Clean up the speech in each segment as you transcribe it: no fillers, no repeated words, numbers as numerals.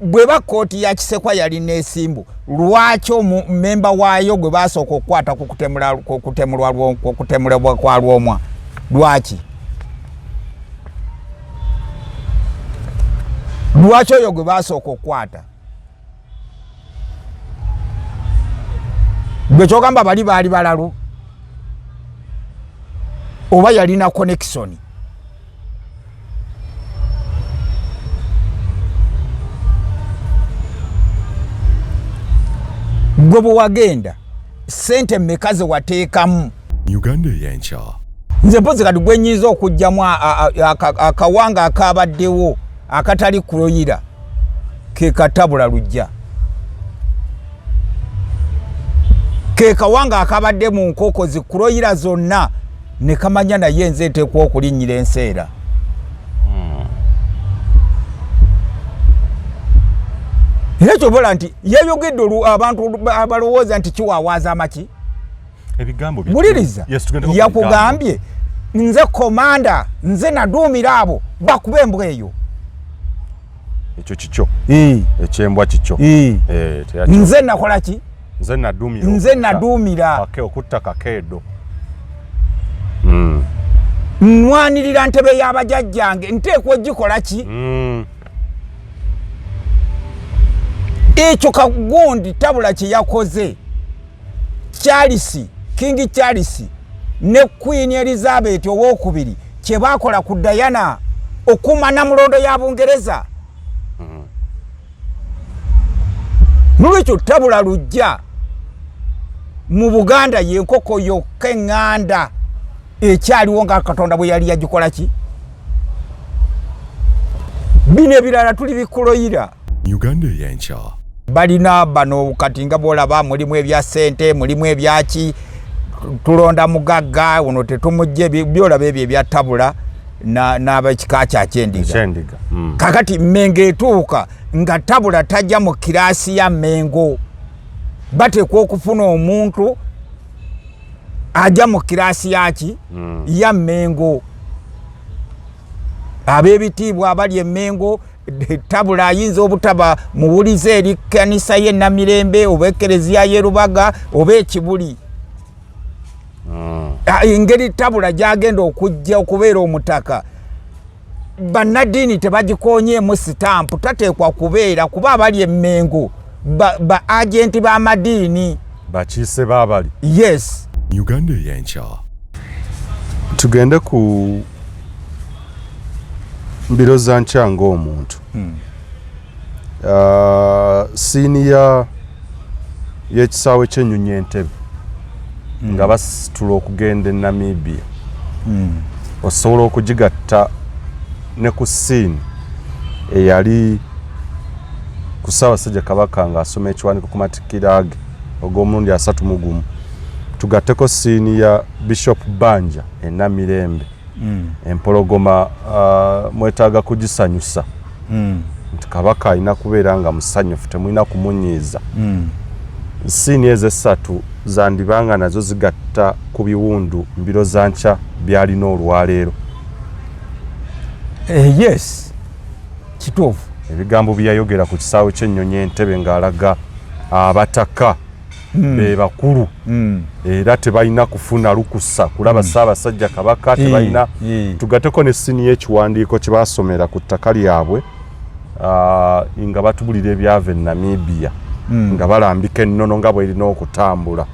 bweba kooti ya Kisekwa yali nesimbu lwaki memba waayo gwe basooka okukwata kutemulwa kwa Lwomwa lwaki oyo gwe basooka okukwata gwe kyogamba bali balalu oba yalina connection gwe bwe wagenda sente mmekaze wateekamu Uganda y'enkya nze mpozi kati gwe nyiza okugjamu akawanga akabaddewo akatali kuloyira ke katabula lujja ke kawanga akabadde mu nkoko zikuloyira zonna ne kamanya naye nze nteekwa okulinnyira enseera era kyobola nti yayogedde abantu abalowooza nti kiwawaaza amaki ebigambo buliriza yakugambye nze komanda nze naduumira abo bakuba embwa eyo ekyo kikyo ekyembwa kikyo nze nakola ki nze naduumira okutta kakeedo nwanirira ntebe y'abajjajjange nteekwa ogikola ki ekyo kagundi tabula kye yakoze King Charles ne Queen Elizabeth owookubiri kye baakola ku Diana okuma Namulondo ya Bungereza nolwekyo tabula lujja mu Buganda yenkoko yokka eŋŋanda ekyaliwo nga Katonda bwe yali yagikola ki bino ebirala tuli bikuloyira Uganda y'enkya balina bano kati nga bolaba mulimu ebya sente mulimu ebyaki tulonda mugagga uno tetumujje byolaba ebyo ebya tabula n'abekika kyakyendiga kakati Mmengo etuuka nga tabula tajja mu kiraasi ya Mmengo bateekwa okufuna omuntu ajja mu kiraasi yaki ya Mmengo ab'ebitiibwa abali e Mmengo tabula ayinza obutaba muwulize eri kanisa ye Namirembe oba ekereziya ye Rubaga oba ekibuli engeri tabula gyagenda okujja okubeera omutaka bannaddiini tebagikonyeemu sitampu tateekwa kubeera kuba abali e Mmengo ba agenti b'amadiini bakiise baabali yes Uganda y'enkya tugende ku mbiro za nkya ng'omuntu siiniya y'ekisaawe ky'ennyonyi Entebbe nga basitula okugenda e Namibia osobola okugigatta ne ku siini eyali ku Ssaabasajja Kabaka ng'asoma ekiwandiiko ku matikkira ge ogw'omulundi 31 tugatteko siini ya Bishop Banja e Namirembe empologoma mwetaaga kugisanyusa nti Kabaka alina kubeera nga musanyufu temulina kumunyiiza siini ezo essatu zandibanga nazo zigatta ku biwundu mbiro za nkya byalina olwaleero yes kituufu ebigambo byayogera ku kisaawe ky'ennyonyi Entebbe ng'alaga abataka be bakulu era tebalina kufuna lukusa kulaba Ssaabasajja Kabaka tebalina tugateko ne siini y'ekiwandiiko kye baasomera ku ttaka lyabwe nga batubulira ebyava e Namibia nga balambika ennono nga bw'erina okutambula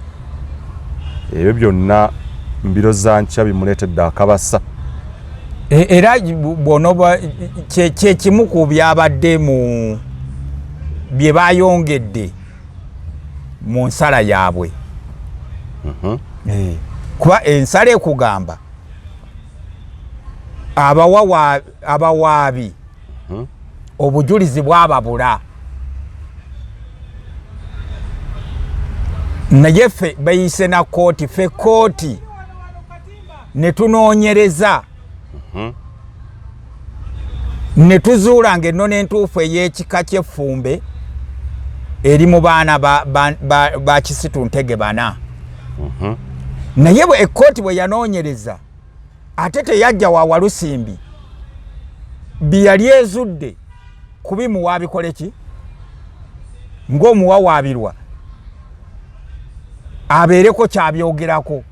ebyo byonna mbiro za nkya bimuleetedde akabasa era bwonoba kyekimu ku byabadde mu bye bayongedde mu nsala yaabwe kuba ensala ekugamba abawaabi obujulizi bwababula naye ffe bayise na kooti ffe kooti ne tunoonyereza ne tuzuula ng'ennono entuufu ey'ekika ky'effumbe eri mu baana ba Kisitu Ntege bana naye bwe ekkooti bwe yanoonyereza ate teyajja wa Walusimbi bye yali ezudde kubimuwa bikole ki ng'omuwawaabirwa abeereko kyabyogerako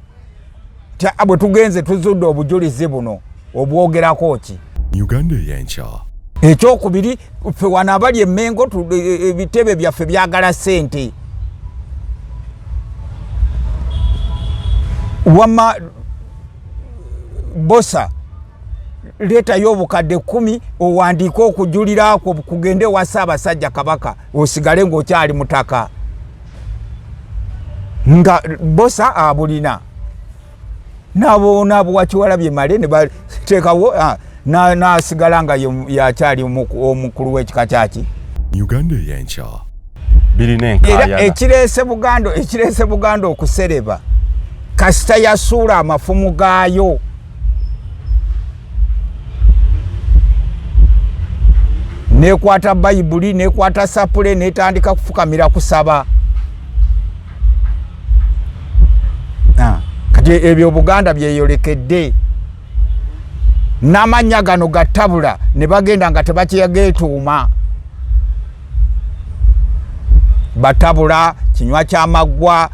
bwe tugenze tuzudde obujulizi buno obwogerako ki Uganda y'enkya. Ekyokubiri ffe wano abali e Mengo ebitebe byaffe byagala ssente wama bosa leetayo obukadde 10 owandiike okujulira kugende wa Ssaabasajja Kabaka osigale ng'okyali mutaka nga bosa abulina nabo wakiwalabye male ne bateekawo nasigala nga yakyali omukulu w'ekika kyaki Uganda y'enkya. Birina enkaayana. Ekireese Buganda okusereba kasita yasuula amafumu gaayo nekwata Bayibuli nekwata sapule netandika kufukamira kusaba kati ebyo Buganda byeyolekedde n'amannya gano gattabula ne bagenda nga tebakiyageetuuma batabula kinywa kyamaggwa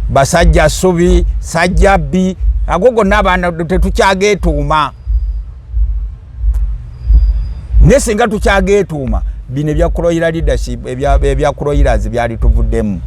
basajja subi sajja bbi ago gonna abaana tetukyageetuuma ne singa tukyageetuuma bino ebya Kroira leadership ebya Kroiras byali tuvuddemu.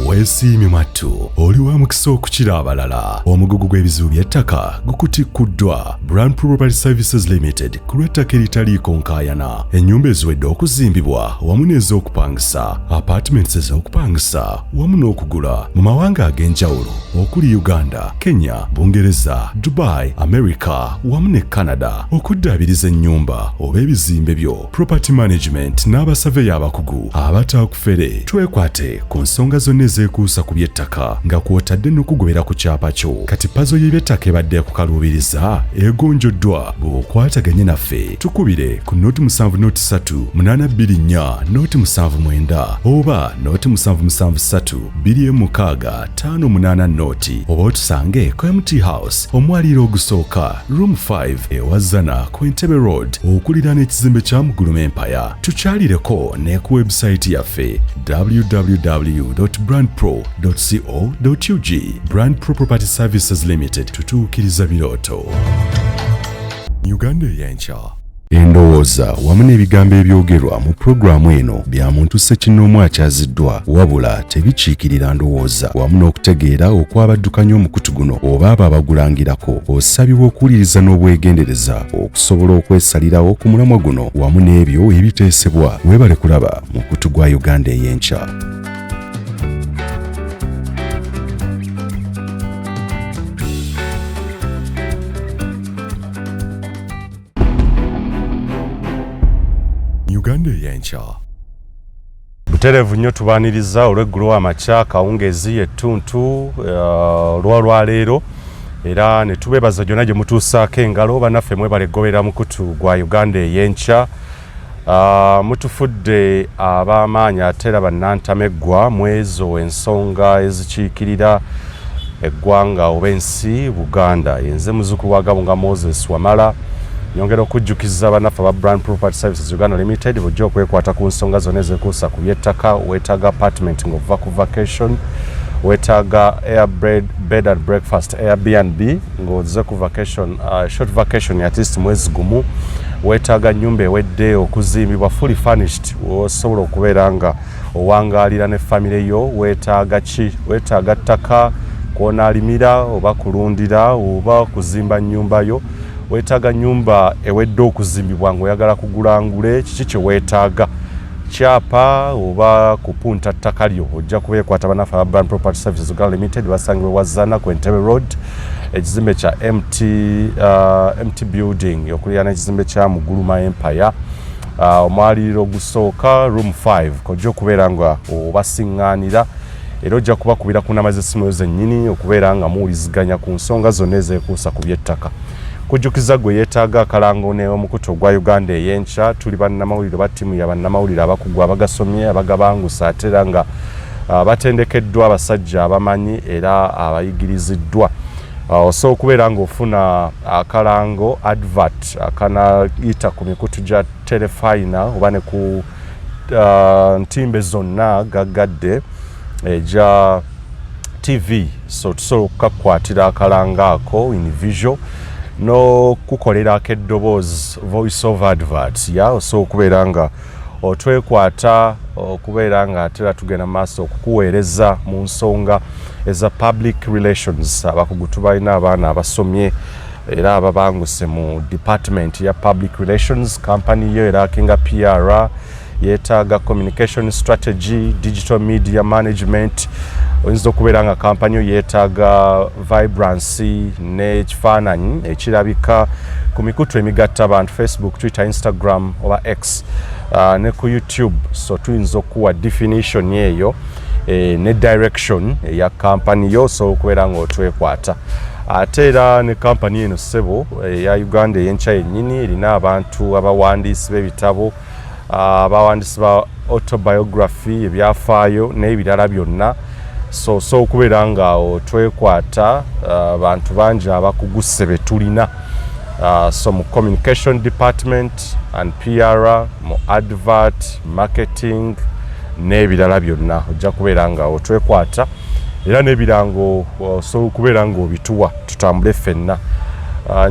Weesiimye mattu oli wa mukisa okukira abalala. Omugugu gw'ebizibu by'ettaka gukutikuddwa Brand Property Services Limited ku lw'ettaka eritaliiko nkaayana. Ennyumba eziwedde okuzimbibwa wamu n'ez'okupangisa, apartments ez'okupangisa wamu n'okugula mu mawanga ag'enjawulo okuli Uganda, Kenya, Bungereza, Dubai, America wamu ne Canada. Okuddaabiriza ennyumba oba ebizimbe byo, property management n'abasaveya abakugu abataakufere. Twekwate ku nsonga zonna ezekuusa ku by'ettaka nga kw'otadde n'okugobera ku kyapa kyo. Kati pazo y'eby'ettaka ebadde kukaluubiriza egonjoddwa bw'okwataganye naffe. Tukubire ku noti 703 824 noti 79 oba noti 773 26 580 noti oba otusange ku MT House omwaliiro ogusooka room 5 ewazana ku Entebbe Road okuliraana ekizimbe kya Muguluma Empire. Tukyalireko ne ku website yaffe www.brandpro.co.ug. Brand Pro Property Services Limited, tutuukiriza birooto. Uganda y'enkya. Endowooza wamu n'ebigambo ebyogerwa mu pulogulaamu eno bya muntu ssekinnoomu akyaziddwa wabula tebikiikirira ndowooza wamu n'okutegeera okwabaddukanya omukutu guno oba abo abagulangirako osabibwa okuwuliriza n'obwegendereza okusobola okwesalirawo ku mulamwa guno wamu n'ebyo ebiteesebwa. Weebale kulaba mukutu gwa Uganda ey'enkya. Uganda y'enkya. Buterevu nnyo tubaaniriza olw'eggulo amakya kawungeezi ettuntu olwaleero era ne tubeebaza gyonna gye mutuusaako engalo bannaffe mwebale ggoberera mukutu gwa Uganda ey'enkya. Mutufudde ab'amaanyi ate era bannantameggwa mu ezo ensonga ezikiikirira eggwanga oba ensi Buganda. Yenze muzzukulu wa Gabunga Moses Wamala nyongera okujjukiza bannaffe aba Brand Property Services Uganda Limited bujja okwekwata ku nsonga zonna ezekuusa ku by'ettaka. Weetaaga apartment ng'ova ku vacation, weetaaga bed and breakfast Airbnb ng'ozze ku vacation, short vacation at least mwezi gumu. Weetaaga nnyumba ewedde okuzimbibwa fully furnished osobola okubeera nga owangaalira ne famire yo. Weetaaga ki? Weetaaga ttaka kw'onaalimira oba kulundira oba kuzimba nnyumba yo. Weetaaga nnyumba ewedde okuzimbibwa ng'oyagala kugula ngule, kiki kye weetaaga? Kyapa oba kupunta ttaka lyo ojja kubeekwata bannaffe aba Brand Property Services Uganda Limited basangibwa wazana ku Entebbe Road ekizimbe kya MT Building okuliraana ekizimbe kya Muguluma Empire omwaliiro ogusooka room 5 kojja okubeera nga obasiŋŋaanira era ojja kubakubira ku namba z'essimu zennyini okubeera nga muwuliziganya ku nsonga zonna ezekuusa ku by'ettaka. Kujjukiza gwe yeetaaga akalango n'omukutu ogwa Uganda ey'enkya. Tuli bannamawulire ba ttiimu ya bannamawulire abakugu abagasomye abagabangusa ate era nga batendekeddwa abasajja abamanyi era abayigiriziddwa. so okubeera ng'ofuna akalango advert akanayita ku mikutu gya telefayina oba ne ku ntimbe zonna gagadde eja TV, so tusobola okukakwatira akalango ako in visual n'okukolerako eddoboozi voice over adverts so okubeera nga otwekwata okubeera nga atera tugenda maaso okukuweereza mu nsonga eza public relations. Abakugu tubalina abaana abasomye era ababanguse mu department ya public relations. Company yo erakinga PR, yeetaaga communication strategy, digital media management. Oyinza okubeera nga company yo yeetaaga vibrancy n'ekifaananyi ekirabika ku mikutu emigatta abantu Facebook, Twitter, Instagram oba X ne ku YouTube. So tuyinza okuwa definition eyo ne direction ya company yo, so okubeera nga otwekwata. Ate era ne company eno ssebo ya Uganda ey'enkya yennyini erina abantu abawandiisi b'ebitabo, abawandiisi ba autobiography, ebyafaayo n'ebirala byonna. So okubeera nga otwekwata abantu bangi abakuguse be tulina. So mu communication department and PR, mu advert, marketing n'ebirala byonna ojja kubeera nga otwekwata era n'ebirango so okubeera nga obituwa tutambule ffenna.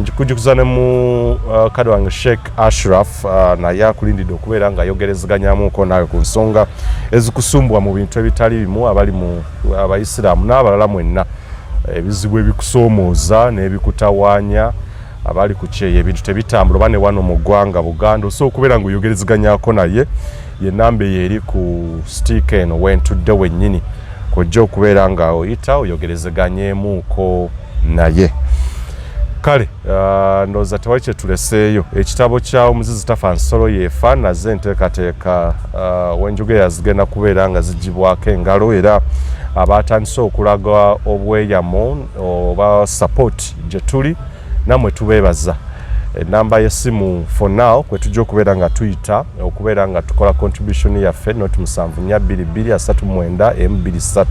Njikujukuza ne mu kadi wange Sheikh Ashraf naye akulindidde okubeera nga ayogerezeganyaamuko naawe ku nsonga ezikusumbwa mu bintu ebitali bimu abali mu abayisiraamu n'abalala mwenna, ebizibu ebikusoomooza n'ebikutawaanya abali ku kyeyo ebintu tebitambula oba ne wano mu ggwanga Buganda. So okubeera nga oyogerezeganyaako naye ye namba eri ku stick eno wentudde wennyini kojja okubeera nga oyita oyogerezeganyeemuuko naye. Kale ndowooza tewali kye tuleseeyo. Ekitabo kya Omuzizi Tafa Nsolo Yeefa naze enteekateeka wenjogera zigenda kubeera nga zigibwako engalo era abatandise okulaga obweyamo oba support gye tuli namwe tubeebaza. Enamba y'essimu for now kwe tujja okubeera nga tuyita okubeera nga tukola contribution yaffe noti 742339M23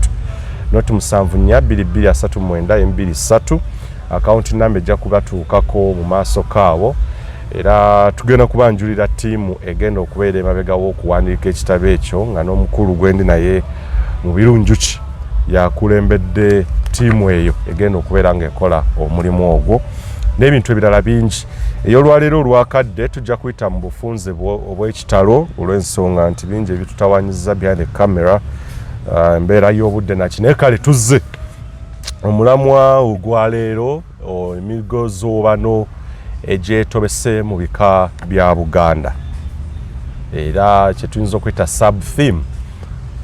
noti 742339M23 account number ejja kubatuukako mu maaso kaabo era tugenda kubanjulira ttiimu egenda okubeera emabega w'okuwandiika ekitabo ekyo nga n'omukulu gwendi naye mu birunjuki yakulembedde ttiimu eyo egenda okubeera nga ekola omulimu ogwo n'ebintu ebirala bingi. Ey'olwaleero olwakadde tujja kuyita mu bufunze obw'ekitalo olw'ensonga nti bingi ebitutawanyiza behind the camera, embeera y'obudde naki. Naye kale tuzze omulamwa ogwaleero emigozoobano egyetobese mu bika bya Buganda era kyetuyinza okuyita sub theme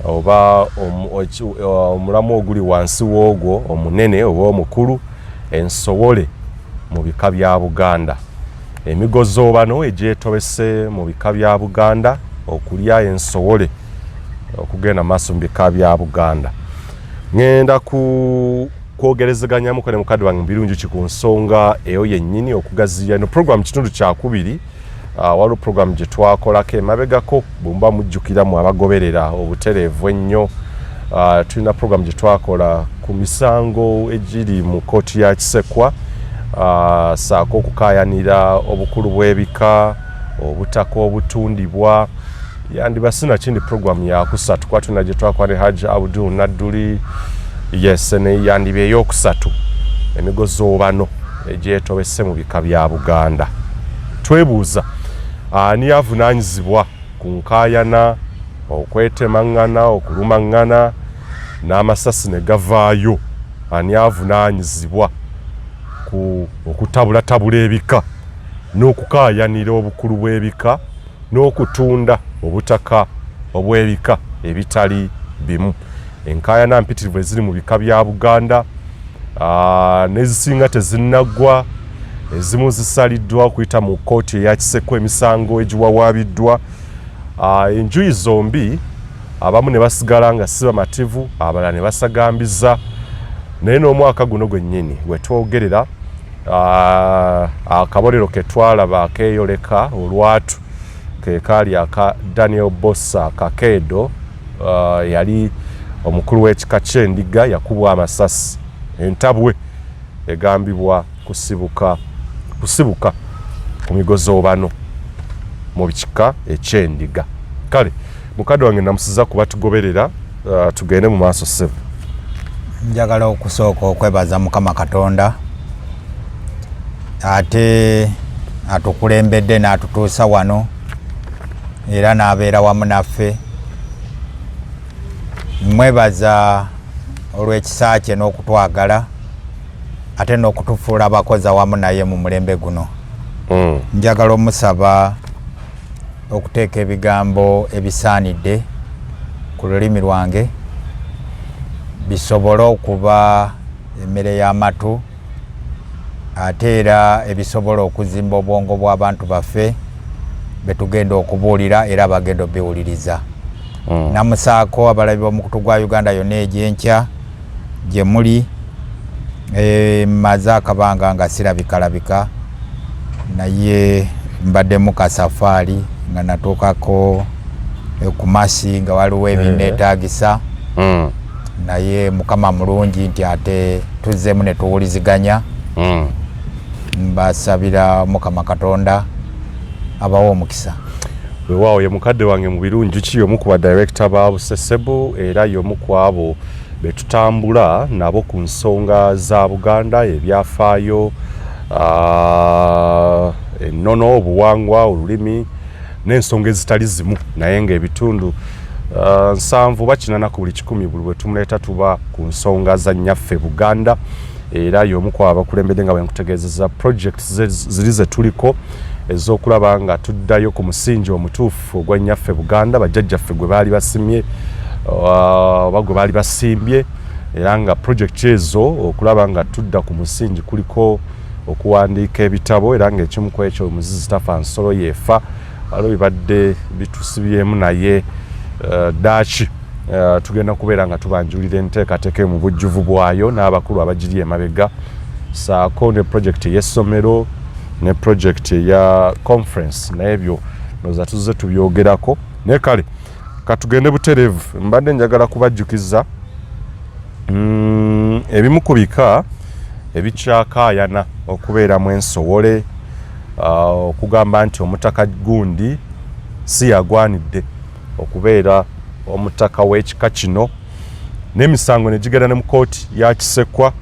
oba omulamwa oguli wansi w'ogwo omunene oba omukulu, ensowole mu bika bya Buganda. Emigozoobano egyetobese mu bika bya Buganda okulya ensowole okugenda maaso mu bika bya Buganda. Ngenda kwogerezeganyamu kane mukadde wange birungi ku nsonga eyo yennyini okugaziya no program kitundu kyakubiri. Waliwo program gye twakolako emabegako bumba mujjukiramu abagoberera obutereevu ennyo. Tulina program gye twakola ku misango egiri mu kkooti ya Kisekwa, saako okukaayanira obukulu bw'ebika, obutaka obutundibwa. Yandibasina kindi program ya kusatu kwa tuna gye twakola ne Hajj Abdul Nadduli. Yes, ne yandibe eyokusatu emigozoobano egyetobese mu bika bya Buganda. Twebuuza ani avunaanyizibwa ku nkaayana, okwetemaŋŋana, okulumaŋŋana n'amasasi ne gavaayo? Ani avunaanyizibwa ku okutabulatabula ebika n'okukaayanira obukulu bw'ebika n'okutunda obutaka obw'ebika ebitali bimu? Enkaayana mpitirivu eziri mu bika bya Buganda n'ezisinga tezinnaggwa, ezimu zisaliddwa okuyita mu kkooti eya Kisekwa emisango egiwawaabiddwa. Enjuyi zombi abamu ne basigala nga si bamativu, abalala ne basagambiza. Naye n'omwaka guno gwennyini gwe twogerera akabolero ke twalaba akeeyoleka olwatu ke kaali aka Daniel Bossa Kakeedo, yali omukulu w'ekika ky'endiga yakubwa amasasi entabwe egambibwa kusibuka ku migozo bano mu bikika ekyendiga. Kale mukadde wange namusiza kuba tugoberera tugende mu maaso ssebo. Njagala okusooka okwebaza Mukama Katonda ate atukulembedde n'atutuusa wano era n'abeera wamu naffe. Mwebaza olw'ekisa kye n'okutwagala ate n'okutufuula abakozi awamu naye mu mulembe guno. Njagala omusaba okuteeka ebigambo ebisaanidde ku lulimi lwange bisobole okuba emmere y'amatu ate era ebisobola okuzimba obwongo bw'abantu baffe betugenda okubuulira era bagenda obiwuliriza. Namusaako abalabi b'omukutu gwa Uganda yonna egyenkya gye muli maze akabanga nga sirabikalabika naye mbadde mu kasafaali nga natuukako ku Masi nga waliwo ebinneetaagisa naye Mukama mulungi nti ate tuzzeemu ne tuwuliziganya. Mbasabira Mukama Katonda abawo omukisa. Weewaawo ye mukadde wange mu birungi ki omu ku badirector ba Busesebo era y'omu ku abo betutambula nabo ku nsonga za Buganda, ebyafaayo, ennono, obuwangwa, olulimi n'ensonga ezitali zimu naye ng'ebitundu 7 bakinana ku buli 100 buli bwe tumuleeta tuba ku nsonga za nnyaffe Buganda era y'omu ku abakulembedde nga bwe nkutegeezeza projects ziri ze tuliko ez'okulaba nga tuddayo ku musingi omutuufu ogwa nnyaffe Buganda bajjajjaffe gwe baali basimye oba gwe baali basimbye era nga project ezo okulaba nga tudda ku musingi kuliko okuwandiika ebitabo era ng'ekimu ku ekyo Muzizi Tafa Nsolo yeefa waliwo bibadde bitusibyemu naye ddaaki tugenda kubeera nga tubanjulira enteekateeka mu bujjuvu bwayo n'abakulu abagiri emabega saako ne project y'essomero ne project ya conference n'ebyo noza tuzze tubyogerako naye kale katugende buterevu. Mbadde njagala kubajjukiza ebimu ku bika ebikyakaayana okubeeramu ensowole okugamba nti omutaka gundi si yagwanidde okubeera omutaka w'ekika kino n'emisango ne gigenda ne mu kooti ya Kisekwa.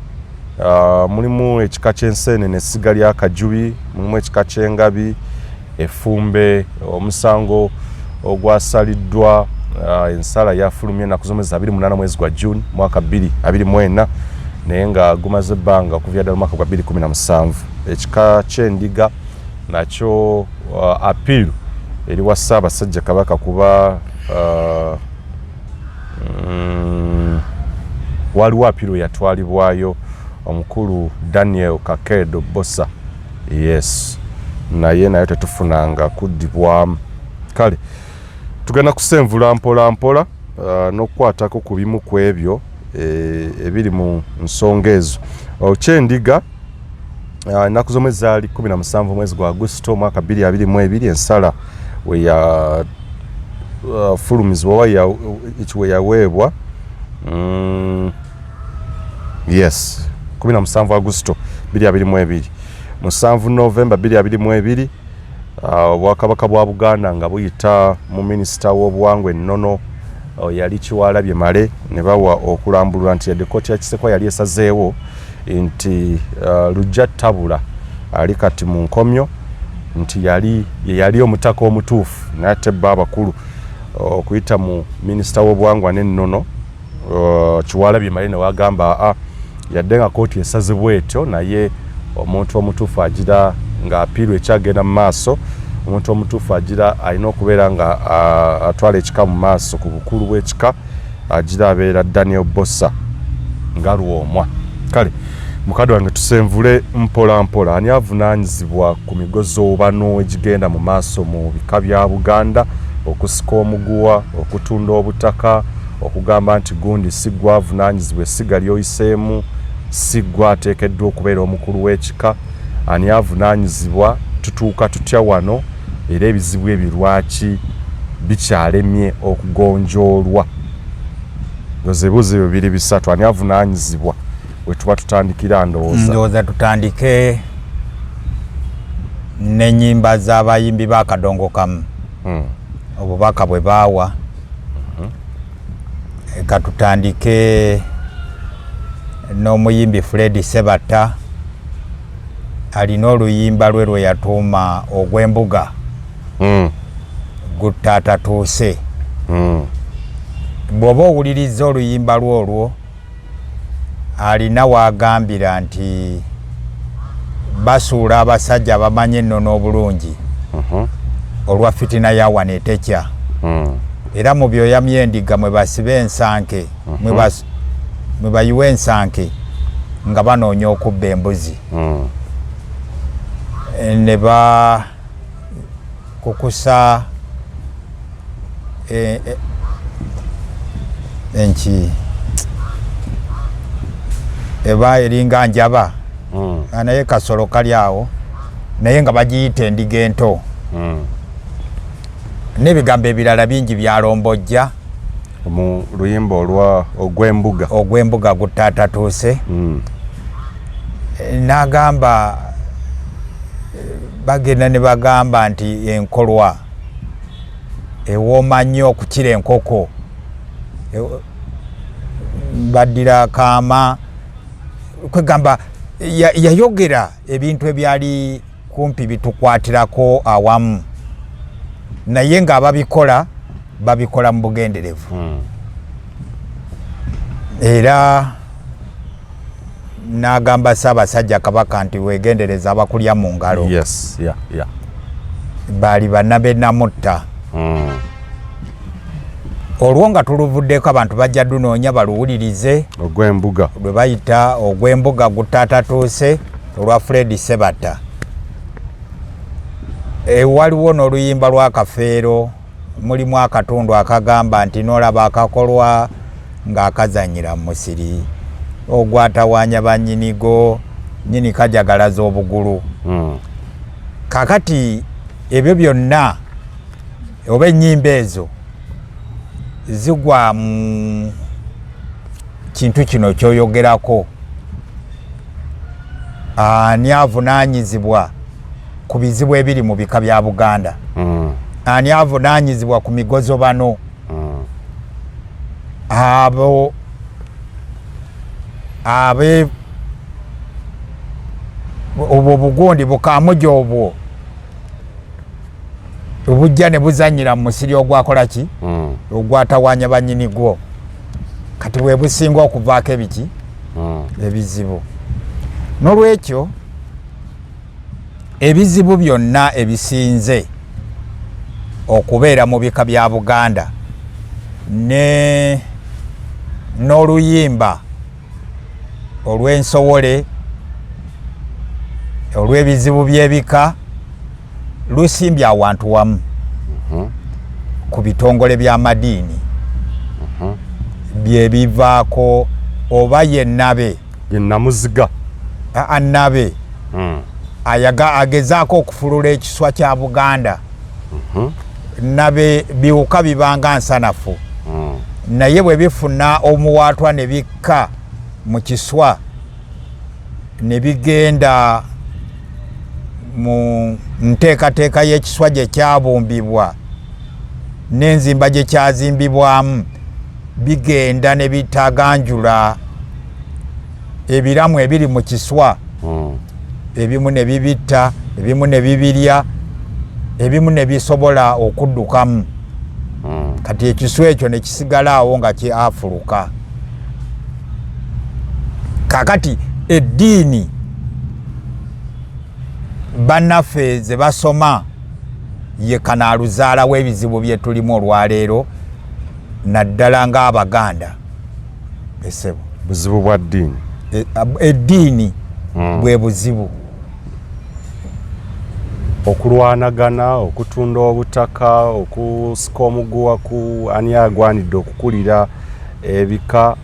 Mulimu ekika ky'Enseenene essiga lya Kajubi, mulimu ekika ky'Engabi, Effumbe, omusango ogwasaliddwa ensala yafulumye ennaku z'omwezi 28 mwezi gwa June mwaka 2024 naye nga gumaze ebbanga okuva ddala mwaka gwa 2017. Ekika ky'Endiga nakyo apiiru eri wa Ssaabasajja Kabaka kuba waliwo apiiru yatwalibwayo omukulu Daniel Kakedo Bosa yes naye tetufunanga kuddibwamu. Kale tugenda kusenvula mpola mpola n'okukwatako ku bimu ku ebyo ebiri mu nsonga ezo. Ky'Endiga ennaku z'omwezi zaali 17 mwezi gwa Agusto mwaka 2022 ensala we ya fulumizibwa we yaweebwa yes 17 Agusto 2022. 7 November 2022 obwakabaka bwa Buganda nga buyita mu minisita w'obuwangwa ennono yali Kiwalabye Male ne bawa okulambulula nti yadde kkooti ya Kisekwa yali esazeewo nti Lujja Tabula ali kati mu nkomyo nti yali omutaka omutuufu n'ate bba abakulu okuyita mu minisita w'obuwangwa n'ennono Kiwalabye Male ne wagamba yadde nga kkooti esazibwa etyo naye omuntu omutuufu agira nga apiiru ekyagenda mu maaso omuntu omutuufu agira alina okubeera nga atwala ekika mu maaso ku bukulu bw'ekika agira abeera Daniel Bosa nga Lwomwa. Kale mukadde wange tusenvule mpola mpola ani avunaanyizibwa ku migozoobano egigenda mu maaso mu bika bya Buganda okusika omuguwa okutunda obutaka okugamba nti gundi siggwa avunaanyizibwa essiga ly'oyiseemu siggwa ateekeddwa okubeera omukulu w'ekika ani avunaanyizibwa tutuuka tutya wano era ebizibu ebirwaki bikyalemye okugonjoolwa. Ebibuuzo ebyo biri bisatu ani avunaanyizibwa wetuba tutandikira ndowooza tutandike n'ennyimba z'abayimbi b'akadongo kamu obubaka bwe baawa katutandike n'omuyimbi Fred Sebatta alina oluyimba lwe yatuuma ogw'embuga gutaata tuuse bw'oba owuliriza oluyimba lwolwo alina waagambira nti basuula abasajja bamanyi ennono obulungi olwa fitina ya wano etekya era mu byoya byendiga mwe basiba ensanke mwe bayiwa ensanke nga banoonya okubba embuzi ne bakukusa enki eba eringa njaba naye kasolo kali awo naye nga bagiyita endiga ento n'ebigambo ebirala bingi byalombojja mu luyimba olwa ogw'embuga gutaata tuuse n'agamba bagenda ne bagamba nti enkolwa ewooma nnyo okukira enkoko baddira akaama kwegamba yayogera ebintu ebyali kumpi bitukwatirako awamu naye ng'ababikola babikola mu bugenderevu era n'agamba Ssaabasajja Kabaka nti weegendereza abakulya mu ngalo baali bannabe Namutta olwo nga tuluvuddeko abantu bajja dunoonya baluwulirize ogw'embuga lwe bayita ogw'embuga gutaata tuuse olwa Fred Sebatta waliwo n'oluyimba lwa Kafeero mulimu akatundu akagamba nti n'olaba akakolwa ng'akazanyira mu musiri ogwatawaanya bannyinigo nnyini kajagalaza obugulu kakati ebyo byonna oba ennyimba ezo zigwa mu kintu kino kyoyogerako ani avunaanyizibwa ku bizibu ebiri mu bika bya Buganda ani avunaanyizibwa ku migozo bano abo obwo bugundi bukamuja obwo obujja ne buzanyira mu musiri ogwakola ki ogwatawaanya bannyini gwo kati bwe businga okuvaako ebiki ebizibu n'olwekyo ebizibu byonna ebisinze okubeera mu bika bya Buganda n'oluyimba olw'ensowole olw'ebizibu by'ebika lusimbye awantu wamu ku bitongole by'amadiini bye bivaako oba yennabe yennamuziga annabe agezaako okufulula ekiswa kya Buganda nabe biwuka bibanga nsanafu naye bwe bifuna omuwaatwa ne bikka mu kiswa ne bigenda mu nteekateeka y'ekiswa gye kyabumbibwa n'enzimba gye kyazimbibwamu bigenda ne bitaganjula ebiramu ebiri mu kiswa ebimu ne bibitta ebimu ne bibirya ebimu ne bisobola okuddukamu kati ekiswa ekyo ne kisigala awo nga kyafuluka kakati eddiini bannaffe ze basoma ye kanaaluzaala w'ebizibu bye tulimu olwaleero naddala ng'Abaganda esebo buzibu bwa ddiini eddiini bwe buzibu okulwanagana okutunda obutaka okusika omuguwa ku ani agwanidde okukulira ebika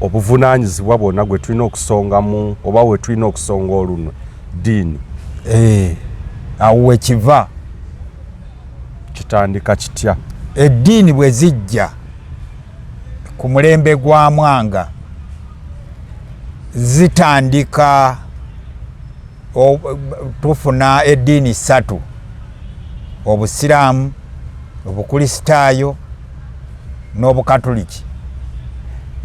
obuvunaanyizibwa bwonna gwe tulina okusongamu oba we tulina okusonga oluno ddiini awo wekiva kitandika kitya eddiini bwe zijja ku mulembe gwa Mwanga zitandika tufuna eddiini 3 obusiraamu obukristaayo n'obukatuliki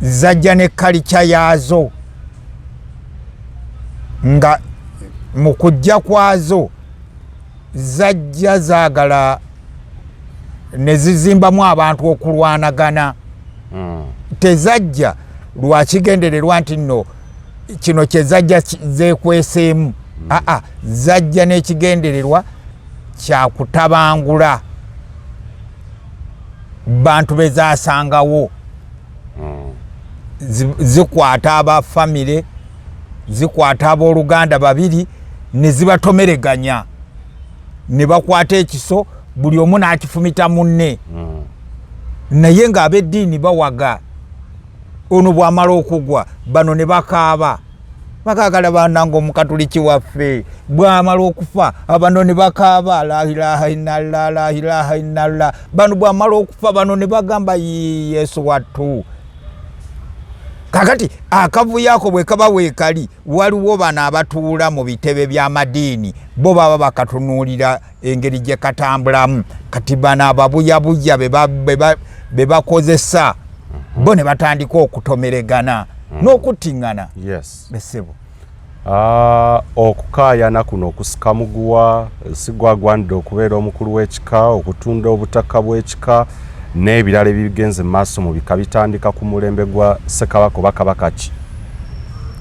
zajja ne kalica yaazo nga mu kujja kwazo zajja zaagala ne zizimbamu abantu okulwanagana tezajja lwakigendererwa nti nno kino kyezajja zekweseemu zajja n'ekigendererwa kyakutabangula bantu bezasangawo zikwata abafamire zikwata abooluganda babiri ne zibatomereganya ne bakwata ekiso buli omu n'akifumita munne naye ng'ab'eddiini bawaga ono bw'amala okugwa bano ne bakaaba bakagala bananga omukatuliki waffe bw'amala okufa abano ne bakaaba la ilaha illallah la ilaha illallah bano bw'amala okufa bano ne bagamba Yesu wattu. Kakati akavuyo ako bwe kaba weekali waliwo bano abatuula mu bitebe by'amadiini bo baba bakatunuulira engeri gye katambulamu kati bano ababuyabuya be bakozesa bo ne batandika okutomeregana n'okuttiŋŋana. Yes. Besebo. Okukaayana kuno okusika muguwa sigwagwanidde okubeera omukulu w'ekika okutunda obutaka bw'ekika n'ebirala ebigenze maaso mu bika bitandika ku mulembe gwa Ssekabaka oba Kabaka ki?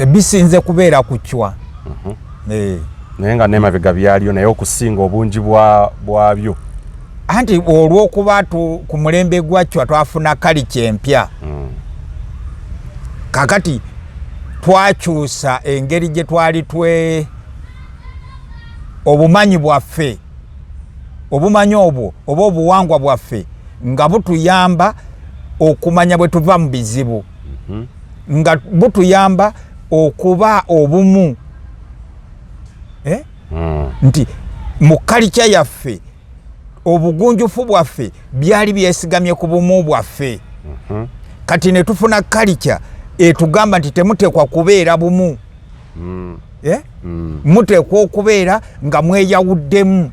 Bisinze kubeera ku Chwa. Naye nga n'emabega byaliyo naye okusinga obungi bwabyo. Anti olw'okuba ku mulembe gwa Chwa twafuna kalica empya. Kakati twakyusa engeri gye twali obumanyi bwaffe obumanyi obwo oba obuwangwa bwaffe nga butuyamba okumanya bwe tuva mu bizibu nga butuyamba okuba obumu nti mu kalica yaffe obugunjufu bwaffe byali byesigamye ku bumu bwaffe kati ne tufuna kalica etugamba nti temutekwa kubeera bumu mutekwa okubeera nga mweyawuddemu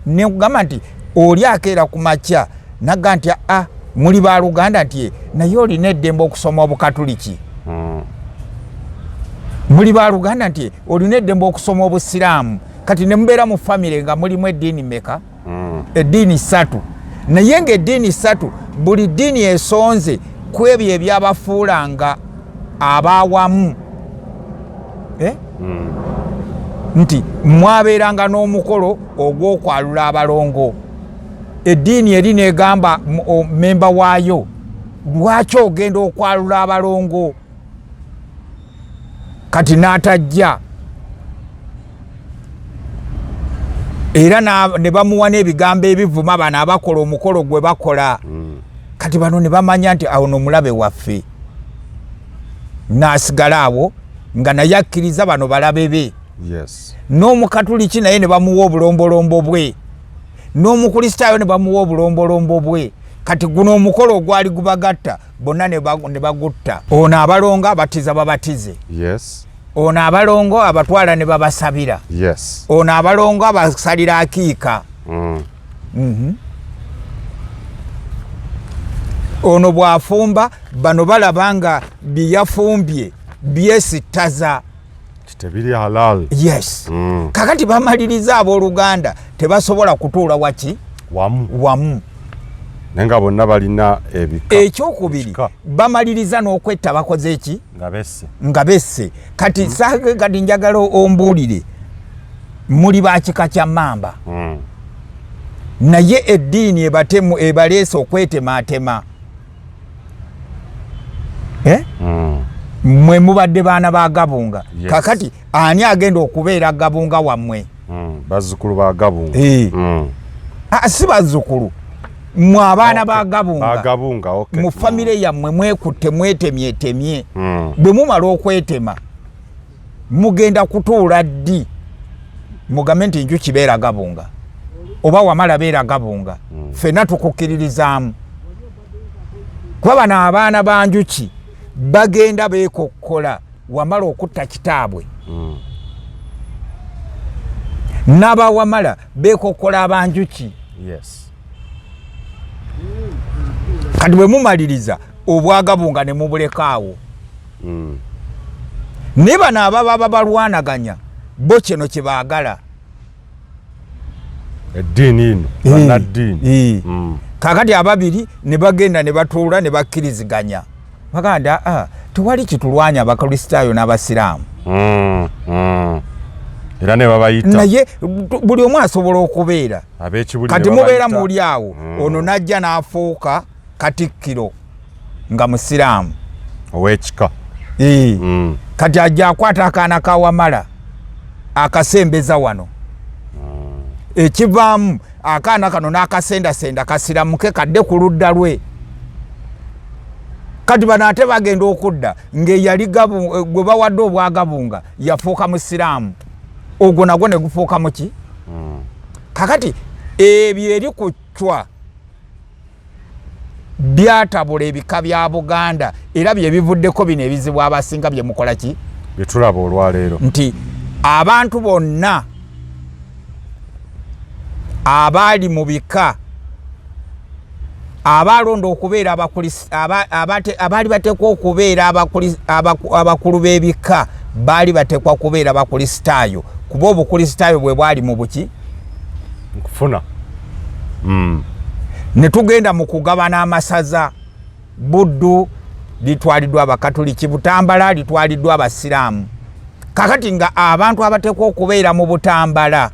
nekugamba nti oli akeera ku makya nagga nti muli baluganda nti naye olina eddembe okusoma obukatuliki muli baluganda nti olina eddembe okusoma obusiraamu kati ne mubeera mu famire nga mulimu eddiini meka eddiini 3 naye ng'eddiini 3 buli ddiini esonze ku ebyo ebyabafuulanga abaawamu nti mwabeeranga n'omukolo ogw'okwalula abalongo eddiini eri negamba memba waayo lwaki ogenda okwalula abalongo kati n'atajja era ne bamuwa n'ebigambo ebivuma bano abakola omukolo gwe bakola kati bano ne bamanya nti awo nomulabe waffe n'asigala awo nga naye akkiriza bano balabe be. Yes. N'omukatuliki naye ne bamuwa obulombolombo bwe n'omukristaayo ne bamuwa obulombolombo bwe kati guno omukolo ogwali gubagatta bonna ne bagutta ono abalongo abatiza babatize. Yes. Ono abalongo abatwala ne babasabira. Yes. Ono abalongo abasalira akiika. Ono bwafumba bano balabanga byeyafumbye byesittaza tebiri halal. Yes. Kakati bamaliriza abooluganda tebasobola kutuula waki wamu nenga bonna balina ebika. Ekyokubiri bamaliriza n'okwetta bakoze eki nga besse kati kati njagala ombuulire muli bakika kya Mamba naye eddiini ebaleese okwetematema mwe mubadde baana ba Gabunga. Yes. Kakati ani agenda okubeera Gabunga wammwe? Bazzukulu ba Gabunga. Si bazzukulu mwe abaana ba Gabunga. Okay. Mu famire yammwe mwekutte mwetemyetemye bwe mumala okwetema mugenda kutuula ddi mugambe nti njuki beera Gabunga oba wamala beera Gabunga ffenna tukukkiririzaamu kuba bano abaana ba njuki bagenda beekokkola wamala okutta kitaabwe n'abawamala beekokola abanjuki. Yes. Kati bwe mumaliriza obwagabunga ne mubulekaawo. Ne bano ababa balwanaganya bo kino kye baagala. Eddiini ino bannaddiini. Kakati ababiri ne bagenda ne batuula ne bakkiriziganya. Baganda tewali kitulwanya abakristaayo n'abasiraamu. Era ne babayita. Naye buli omu asobola okubeera. Kati mubeera muli awo ono najja n'afuuka katikkiro nga musiraamu. Ow'ekika. Kati ajja akwata akaana ka Wamala akasembeza wano. Ekivaamu akaana kano n'akasendasenda kasiramuke kadde ku ludda lwe. Kati bano ate bagenda okudda ng'eyali gwe bawadde obwagabunga yafuuka musiraamu. Ogwo nagwo ne gufuuka muki? Kakati ebyo eri ku ccwa byatabula ebika bya Buganda era bye bivuddeko bino ebizibu abasinga bye mukola ki? Bye tulaba olwaleero. Nti abantu bonna abaali mu bika abalonda okubeera abaali batekwa okubeera abakulu b'ebika baali batekwa kubeera abakristaayo kuba obukristaayo bwe bwali mu buki? Nkufuna. Ne tugenda mu kugabana amasaza. Buddu litwaliddwa abakatoliki, Butambala litwaliddwa abasiraamu. Kakati nga abantu abatekwa okubeera mu Butambala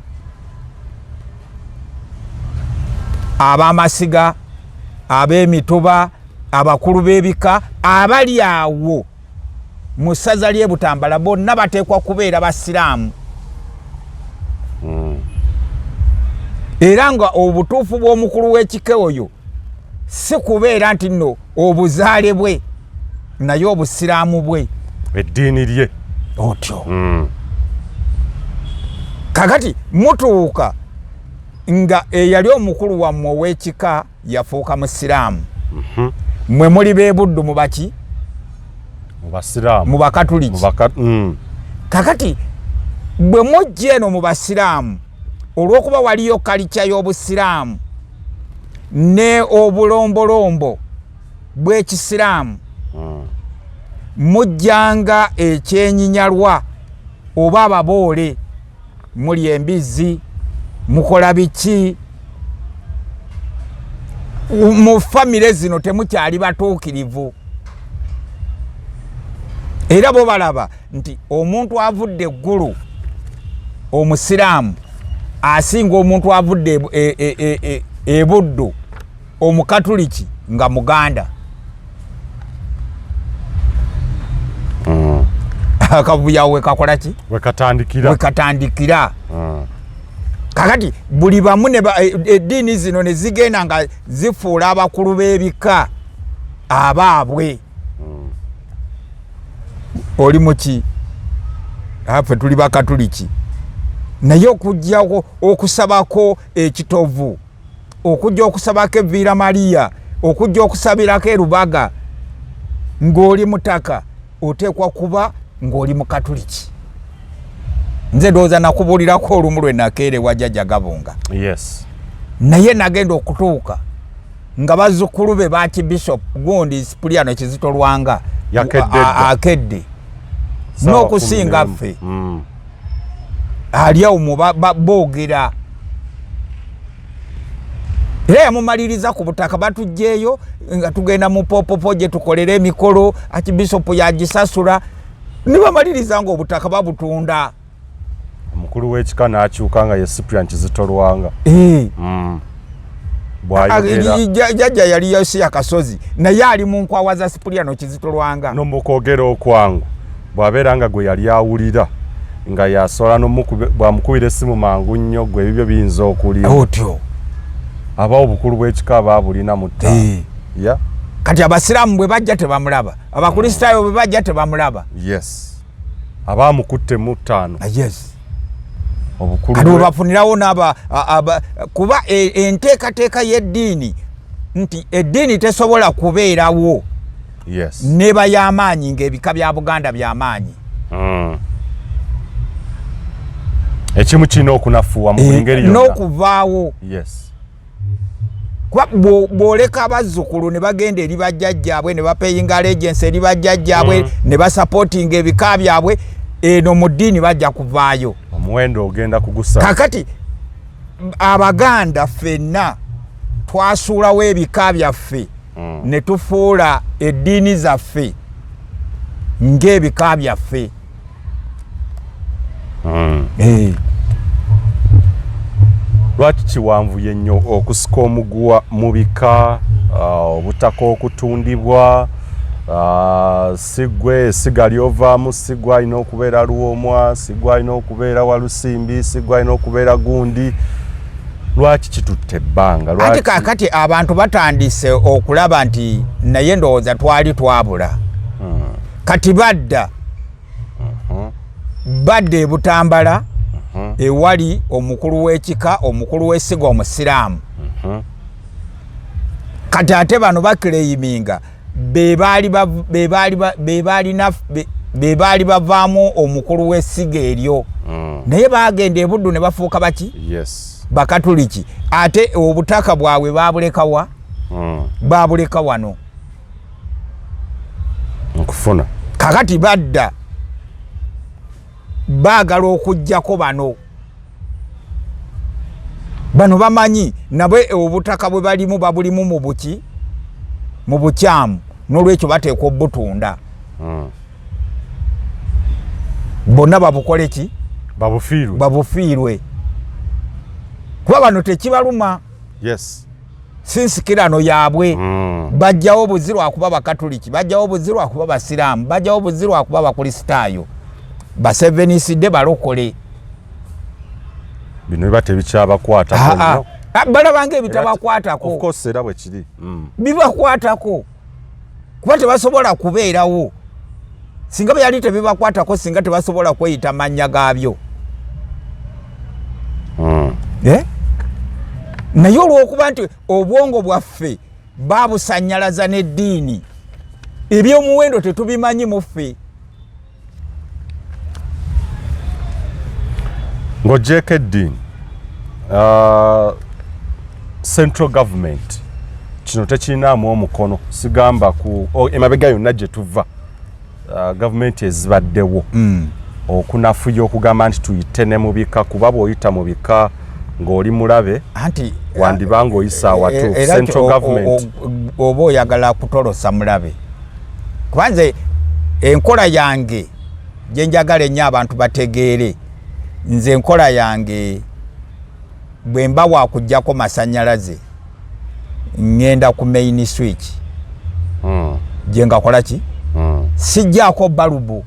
ab'amasiga, ab'emituba, abakulu b'ebika abali awo mu ssaza ly'e Butambala bonna bateekwa kubeera basiraamu. Era nga obutuufu bw'omukulu w'ekika oyo si kubeera nti nno obuzaale bwe naye obusiraamu bwe. Eddiini lye. Otyo. Kakati mutuuka nga eyali omukulu wammwe ow'ekika yafuuka musiraamu. Mwe muli b'e Buddu mu baki? Mu basiraamu. Mu bakatuliki. Kakati bwe mujja eno mu basiraamu olw'okuba waliyo kalica y'obusiraamu ne obulombolombo bw'ekisiraamu mujjanga ekyenyinyalwa oba ababoole muli embizzi mukola biki mu famire zino temukyali batuukirivu era bo balaba nti omuntu avudde eggulu omusiraamu asinga omuntu avudde e Buddu omukatuliki nga Muganda. Akavuya wekakola ki? Wekatandikira. Kakati buli bamu eddiini zino ne zigenda nga zifuula abakulu b'ebika abaabwe. Oli muki? Ffe tuli bakatuliki. Naye okujja okusabako ekitovu, okujja okusabako evviira Maria, okujja okusabirako erubaga ng'oli mutaka oteekwa kuba ng'oli mukatuliki. Nze ndowooza nakubuulirako olumu lwe nakeerewa jjajja Gabunga. Yes. Naye nagenda okutuuka nga bazzukulu be baki Bishop gundi Sipuliyano Kizito Lwanga akedde n'okusinga ffe. Ali awo boogera era yamumaliriza ku butaka batugjeeyo nga tugenda mu popopo gye tukolera emikolo Archbishop yagisasula ne bamaliriza nga obutaka babutunda. Omukulu w'ekika n'akyuka nga ye Cyprian Kizito Lwanga. Jjajja yali yosi akasozi naye ali mu nkwawa za Sipuliyano Kizito Lwanga. N'omukwogera okwangu bw'abeera nga gwe yali awulira nga yasola bwamukubira essimu mangu nnyo gwe ebyo biyinza okuliwa. Otyo. Abawo obukulu bw'ekika baabulina mu ttaano. Kati abasiraamu bwe bajja tebamulaba, abakristaayo bwe bajja tebamulaba. Yes. Abaamukutte mu ttaano. Yes. Obukulu kati bafunirawo n'aba kuba enteekateeka y'eddiini nti eddiini tesobola kubeerawo. Yes. Neba y'amaanyi ng'ebika bya Buganda by'amaanyi. ekimu kirina okunafuwa mu ngeri yonna n'okuvaawo. Yes. Kuba bw'oleka abazzukulu ne bagenda eri bajjajjaabwe ne bapeyinga allegiance eri bajjajjaabwe ne basapootinga ebika byabwe, eno mu ddiini bajja kuvaayo. Omuwendo ogenda kugusa. Kakati Abaganda ffenna twasuulawo ebika byaffe ne tufuula eddiini zaffe ng'ebika byaffe. Lwaki kiwanvuye nnyo okusika omuguwa mu bika, obutaka okutundibwa, Sigwe esiga lyovaamu, Sigwe alina okubeera Luwomwa, Sigwe alina okubeera Walusimbi, Sigwe alina okubeera Gundi. Lwaki kitutte ebbanga? Ate kaakati abantu batandise okulaba nti naye ndowooza twali twabula. Kati badda badde Butambala ewali omukulu w'ekika, omukulu w'essiga omusiraamu. Kati ate bano bakireyiminga be baali bavaamu omukulu w'essiga eryo. Naye bagenda e Buddu ne bafuuka baki? Yes. Bakatuliki. Ate obutaka bwabwe babuleka wa? Babuleka wano. Nkufuna. Kakati badda baagala okuggyako bano bamanyi nabwe obutaka bwe balimu babulimu mu buki, mu bukyamu, n'olwekyo bateekwa obbutunda. Bonna babukole ki? Babufiirwe. Kuba bano tekibaluma. Yes. Sinsikirano yaabwe. Bajjawo buzirwa akuba Bakatuliki, bajjawo buzirwa akuba Basiraamu, bajjawo buzirwa akuba Bakristaayo. Baseveniside balokole. Bino biba tebikyabakwatako. Balabanga ebitabakwatako. Of course era bwe kiri. Bibakwatako. Kuba tebasobola kubeerawo. Singa byali tebibakwatako, singa tebasobola kweyita mannya gaabyo. Naye olw'okuba nti obwongo bwaffe babusannyalaza n'eddiini, eby'omuwendo tetubimanyi mu ffe. Ng'oggyeko eddiini, central government kino tekirinaamu omukono, sigamba ku emabega yonna gye tuva, gavumenti ezibaddewo okunafuya okugamba nti tuyite ne mu bika, kuba bw'oyita mu bika ng'oli mulabe wandiba ng'oyisa awatu. Central government oba oyagala kutolosa mulabe. Kuba nze enkola yange gye njagala ennyo abantu bategeere, nze enkola yange bwe mba wakuggyako masannyalaze ngenda ku main switch gye ngakola ki? Sijjaako balubu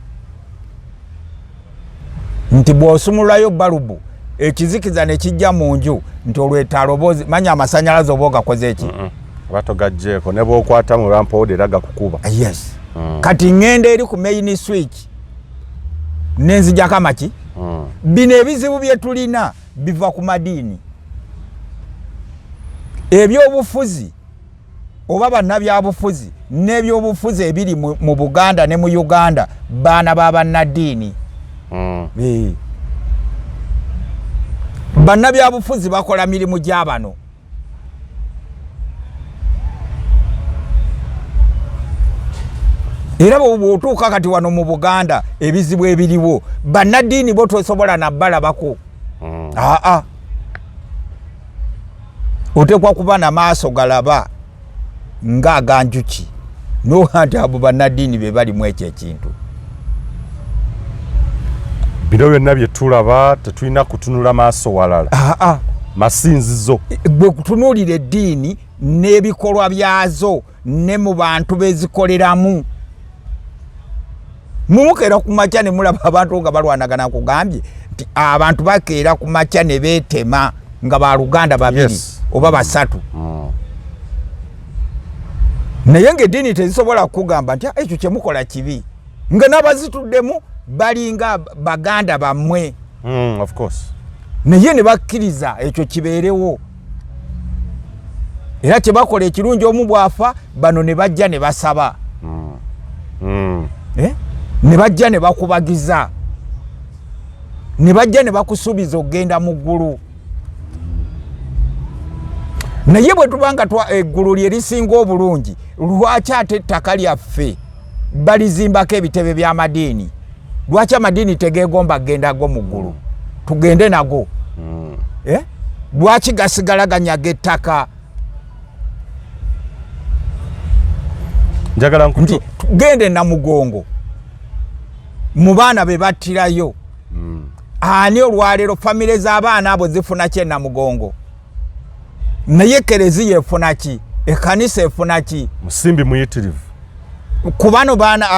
nti bw'osumulayo balubu ekizikiza ne kijja mu nju nti olwetalobozi manya amasannyalaze oba ogakoze eki? Batogaggyeko ne bw'okwata mu lampooda era gakukuba. Yes. Kati ngenda eri ku main switch nenzijjako amaki? Bino ebizibu bye tulina biva ku madiini. Ebyobufuzi oba bannabyabufuzi n'ebyobufuzi ebiri mu Buganda ne mu Uganda baana ba bannaddiini. Bannabyabufuzi bakola mirimu gya bano. Era bw'otuuka kati wano mu Buganda ebizibu ebiriwo bannaddiini bo tosobola nabbalabako. Otekwa kuba na maaso galaba ng'aganjuki nti abo bannaddiini be bali mu ekyo ekintu. Bino byonna bye tulaba tetulina kutunula maaso walala. Masinzizo. Bwe kutunuulira eddiini n'ebikolwa byazo ne mu bantu bezikoleramu. Mumukeera ku makya ne mulaba abantu nga balwanagana kugambye nti abantu bakeera ku makya ne beetema nga baluganda babiri oba basatu. Naye ng'eddiini tezisobola kugamba nti ekyo kye mukola kibi nga n'abazituddemu balinga baganda bammwe. Of course. Naye ne bakkiriza ekyo kibeerewo. Era kye bakola ekirungi omu bwafa bano ne bajja ne basaba. ne bajja ne bakubagiza ne bajja ne bakusuubiza okgenda mu ggulu naye bwe tubanga eggulu lye lisinga obulungi lwaki ate ettaka lyaffe balizimbako ebitebe by'amadiini lwaki amadiini tegeegomba kgendago mu ggulu tugende nago lwaki gasigala ganyaga ettaka njagala nti tugende Namugongo mu baana be battirayo ani olwaleero famire z'abaana abo zifuna ki Namugongo naye Ekereziya efuna ki ekkanisa efuna ki musimbi muyitirivu ku bano baana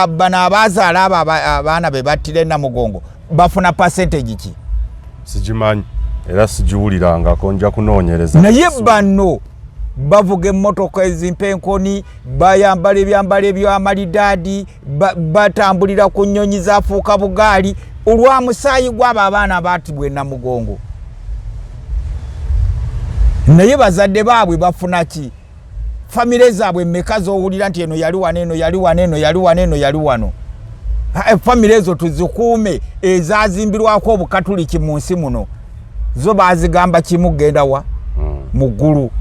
abazaala abo abaana be battira Namugongo bafuna percentage ki sigimanyi era sigiwulirangako nja kunoonyereza naye bano bavuga emmotoka ezimpenkoni bayambala ebyambalo ebyamalidaadi batambulira ku nnyonyi zafuuka bugaali olwa musaayi gw'abo abaana baatibwa Namugongo naye bazadde baabwe bafuna ki famire zaabwe mmeka z'owulira nti eno yali wano eno yali wano eno yali wano eno yali wano famire ezo tuzikuume ezazimbirwako obukatuliki mu nsi muno zo baazigamba kimu genda wa mu ggulu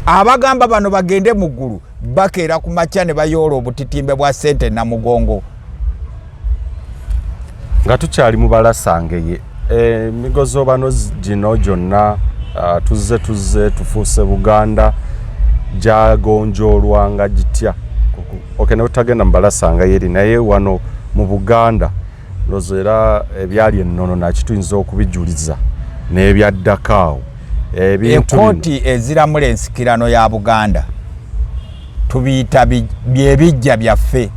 abagamba bano bagende mu ggulu bakeera ku makya ne bayoola obutitimbe bwa ssente Namugongo nga tukyali mu balasangeye emigozo bano gino gyonna tuzze tufuuse Buganda gyagonjoolwanga gitya ne butagenda mu balasangeye eri naye wano mu Buganda lozo era ebyali ennono nakyo tuyinza okubijuliza n'ebyaddako awo ekooti eziramula ensikirano ya Buganda tubiyita byebijja byaffe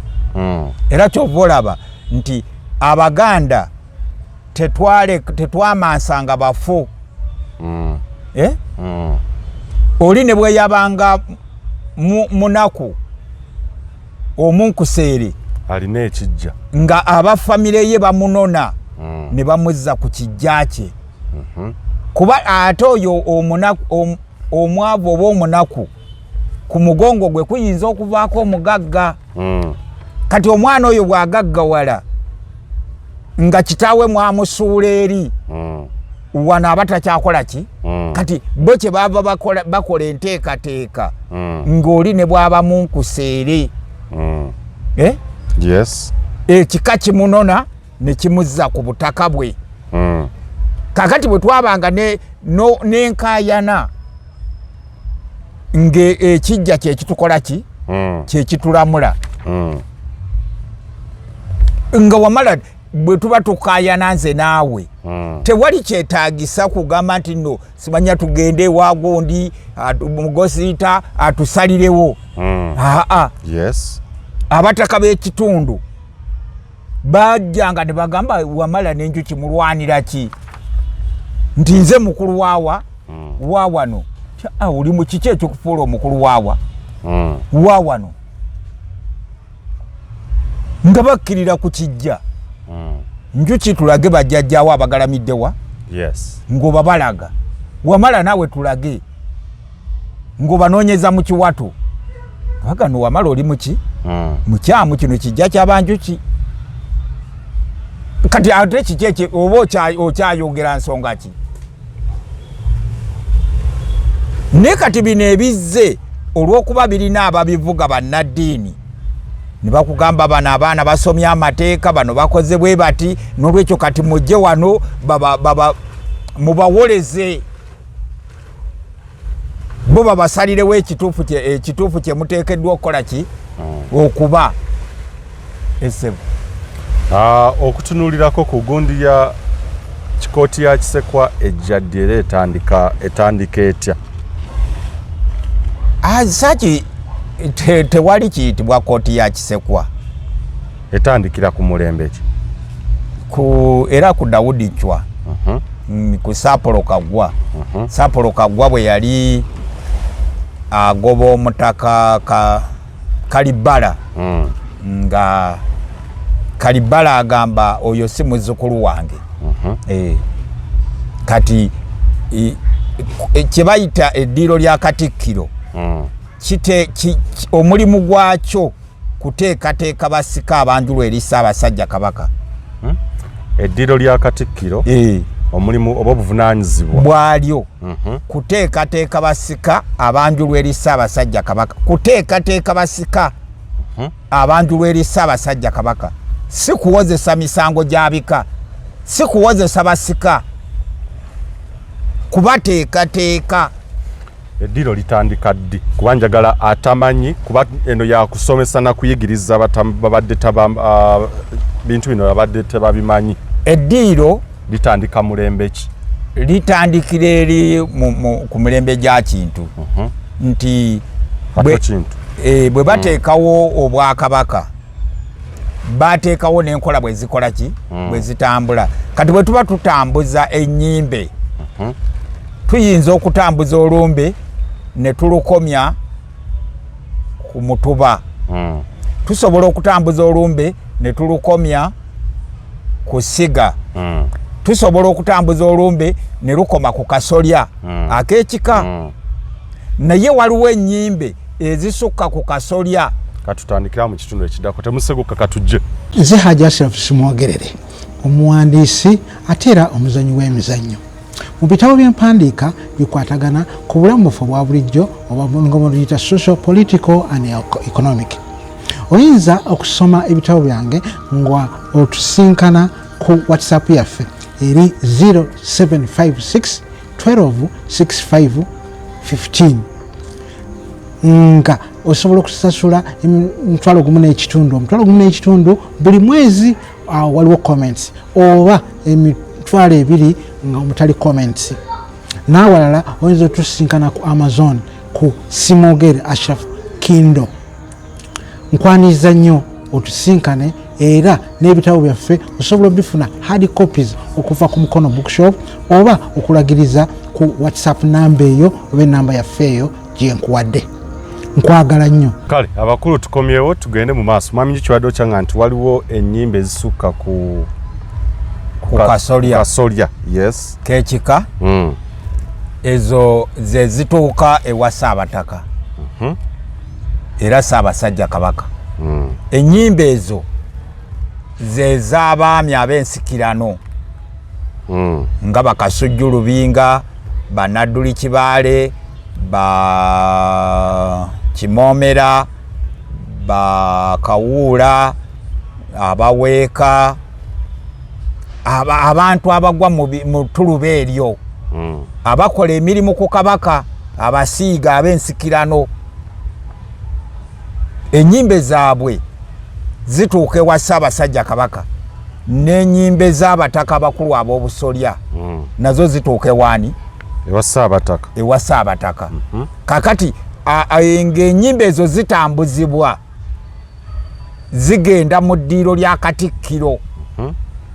era kyova olaba nti Abaganda tetwamansanga bafu oli ne bwe yabanga munaku omunkuseere alina ekijja nga abafamire ye bamunona ne bamuzza ku kijja kye kuba ate oyo omwavu oba omunaku ku mugongo gwe kuyinza okuvaako omugagga kati omwana oyo bw'agaggawala nga kitaawe mwamusuula eri wano aba takyakola ki kati bo kye baava bakola enteekateeka ng'oli ne bw'aba munkuseere yes ekika kimunona ne kimuzza ku butaka bwe kakati bwe twabanga n'enkaayana ng'ekijja kyekitukola ki kyekitulamula nga wamala bwe tuba tukaayana nze naawe tewali kyetaagisa kugamba nti no simanya tugende waagundi mugosiita atusalirewo yes abataka b'ekitundu bajjanga ne bagamba wamala n'enjuki mulwanira ki nti nze mukulu waawano oli mu kiki ekyokufuula omukulu waawano nga bakkirira ku kijja njuki tulage bajjajjaawo abagalamiddewa ng'oba balaga wamala naawe tulage ng'obanoonyeza mu kiwato bagano wamala oli muki mukyamu kino kijja ky'abanjuki kati ate kiki ekyo oba okyayogera nsonga ki naye kati bino ebizze olw'okuba birina ababivuga bannaddiini ne bakugamba bano abaana basomya amateeka bano bakoze bwe bati n'olwekyo kati mujje wano mubawoleze bo babasalirewo ekituufu kye muteekeddwa okukola ki okuba esebo okutunuulirako ku gundi ya kikooti ya Kisekwa ejjadde era etandika etya saki tewali kiyitibwa kooti ya Kisekwa etandikira ku mulembe ki era ku Daudi Chwa ku Sapolo Kagwa Sapolo Kagwa bwe yali agoba omutaka Kalibala nga Kalibala agamba oyo si muzzukulu wange kati kye bayita eddiiro lya Katikkiro omulimu gwakyo kuteekateeka basika abanjulu eri Ssaabasajja Kabaka. Eddiro lya Katikkiro omulimu oba obuvunaanyizibwa bwalyo kuteekateeka basika abanjulu eri Ssaabasajja Kabaka, kuteekateeka basika abanjulu eri Ssaabasajja Kabaka, si kuwozesa misango gya bika, si kuwozesa basika, kubateekateeka. Eddiro litandika ddi? Kuba njagala atamanyi, kuba eno yakusomesa na kuyigiriza babadde bintu bino babadde tebabimanyi. Eddiro litandika mulembe ki? Litandikira eri ku mulembe gya Kintu. Nti bwe bateekawo Obwakabaka bateekawo n'enkola bwe zikola ki? Bwe zitambula. Kati bwe tuba tutambuza ennyimbe tuyinza okutambuza olumbe ne tulukomya ku Mutuba. Tusobola okutambuza olumbe ne tulukomya ku Siga. Tusobola okutambuza olumbe ne lukoma ku Kasolya ak'ekika. Naye waliwo ennyimbe ezisukka ku Kasolya. Katutandikira mu kitundu ekiddako, temuseguka katujje. Nze Hajji Ashraf Simwogerere, omuwandiisi ate era omuzanyi w'emizannyo. Mu bitabo by'empandiika bikwatagana ku bulamu bwaffe obwa bulijjo oba nga buyita social, political and economic. Oyinza okusoma ebitabo byange nga otusinkana ku WhatsApp yaffe eri 0756 12 65 15 nga osobola okusasula $1.5 buli mwezi. Waliwo comments oba $2 nga omutali comments. N'awalala oyinza otusinkana ku Amazon ku Simwogere Ashraf Kindle. Nkwaniza nnyo otusinkane, era n'ebitabo byaffe osobola obifuna hard copies okuva ku Mukono Bookshop oba okulagiriza ku WhatsApp namba eyo oba enamba yaffe eyo gye nkuwadde. Nkwagala nnyo. Kale abakulu tukomyewo tugende mu maaso. Mwami kiwadde okyanga nti waliwo ennyimba ezisukka ku Kasolya. Yes. K'ekika. Ezo ze zituuka ewa Ssaabataka. Era Ssaabasajja Kabaka. Ennyimba ezo ze z'abaami ab'ensikirano nga Bakasujju Lubinga, Banadduli Kibaale, Kimoomera, Kawuula, Abaweeka, abantu abagwa mu tuluba eryo, abakola emirimu ku Kabaka, abasiiga ab'ensikirano. Ennyimbe zaabwe zituuka ewa Ssaabasajja Kabaka, n'ennyimbe z'abataka abakulu ab'obusolya nazo zituuka ewaani? Ewa Ssaabataka. Kakati ng'ennyimbe ezo zitambuzibwa zigenda mu ddiiro lya Katikkiro.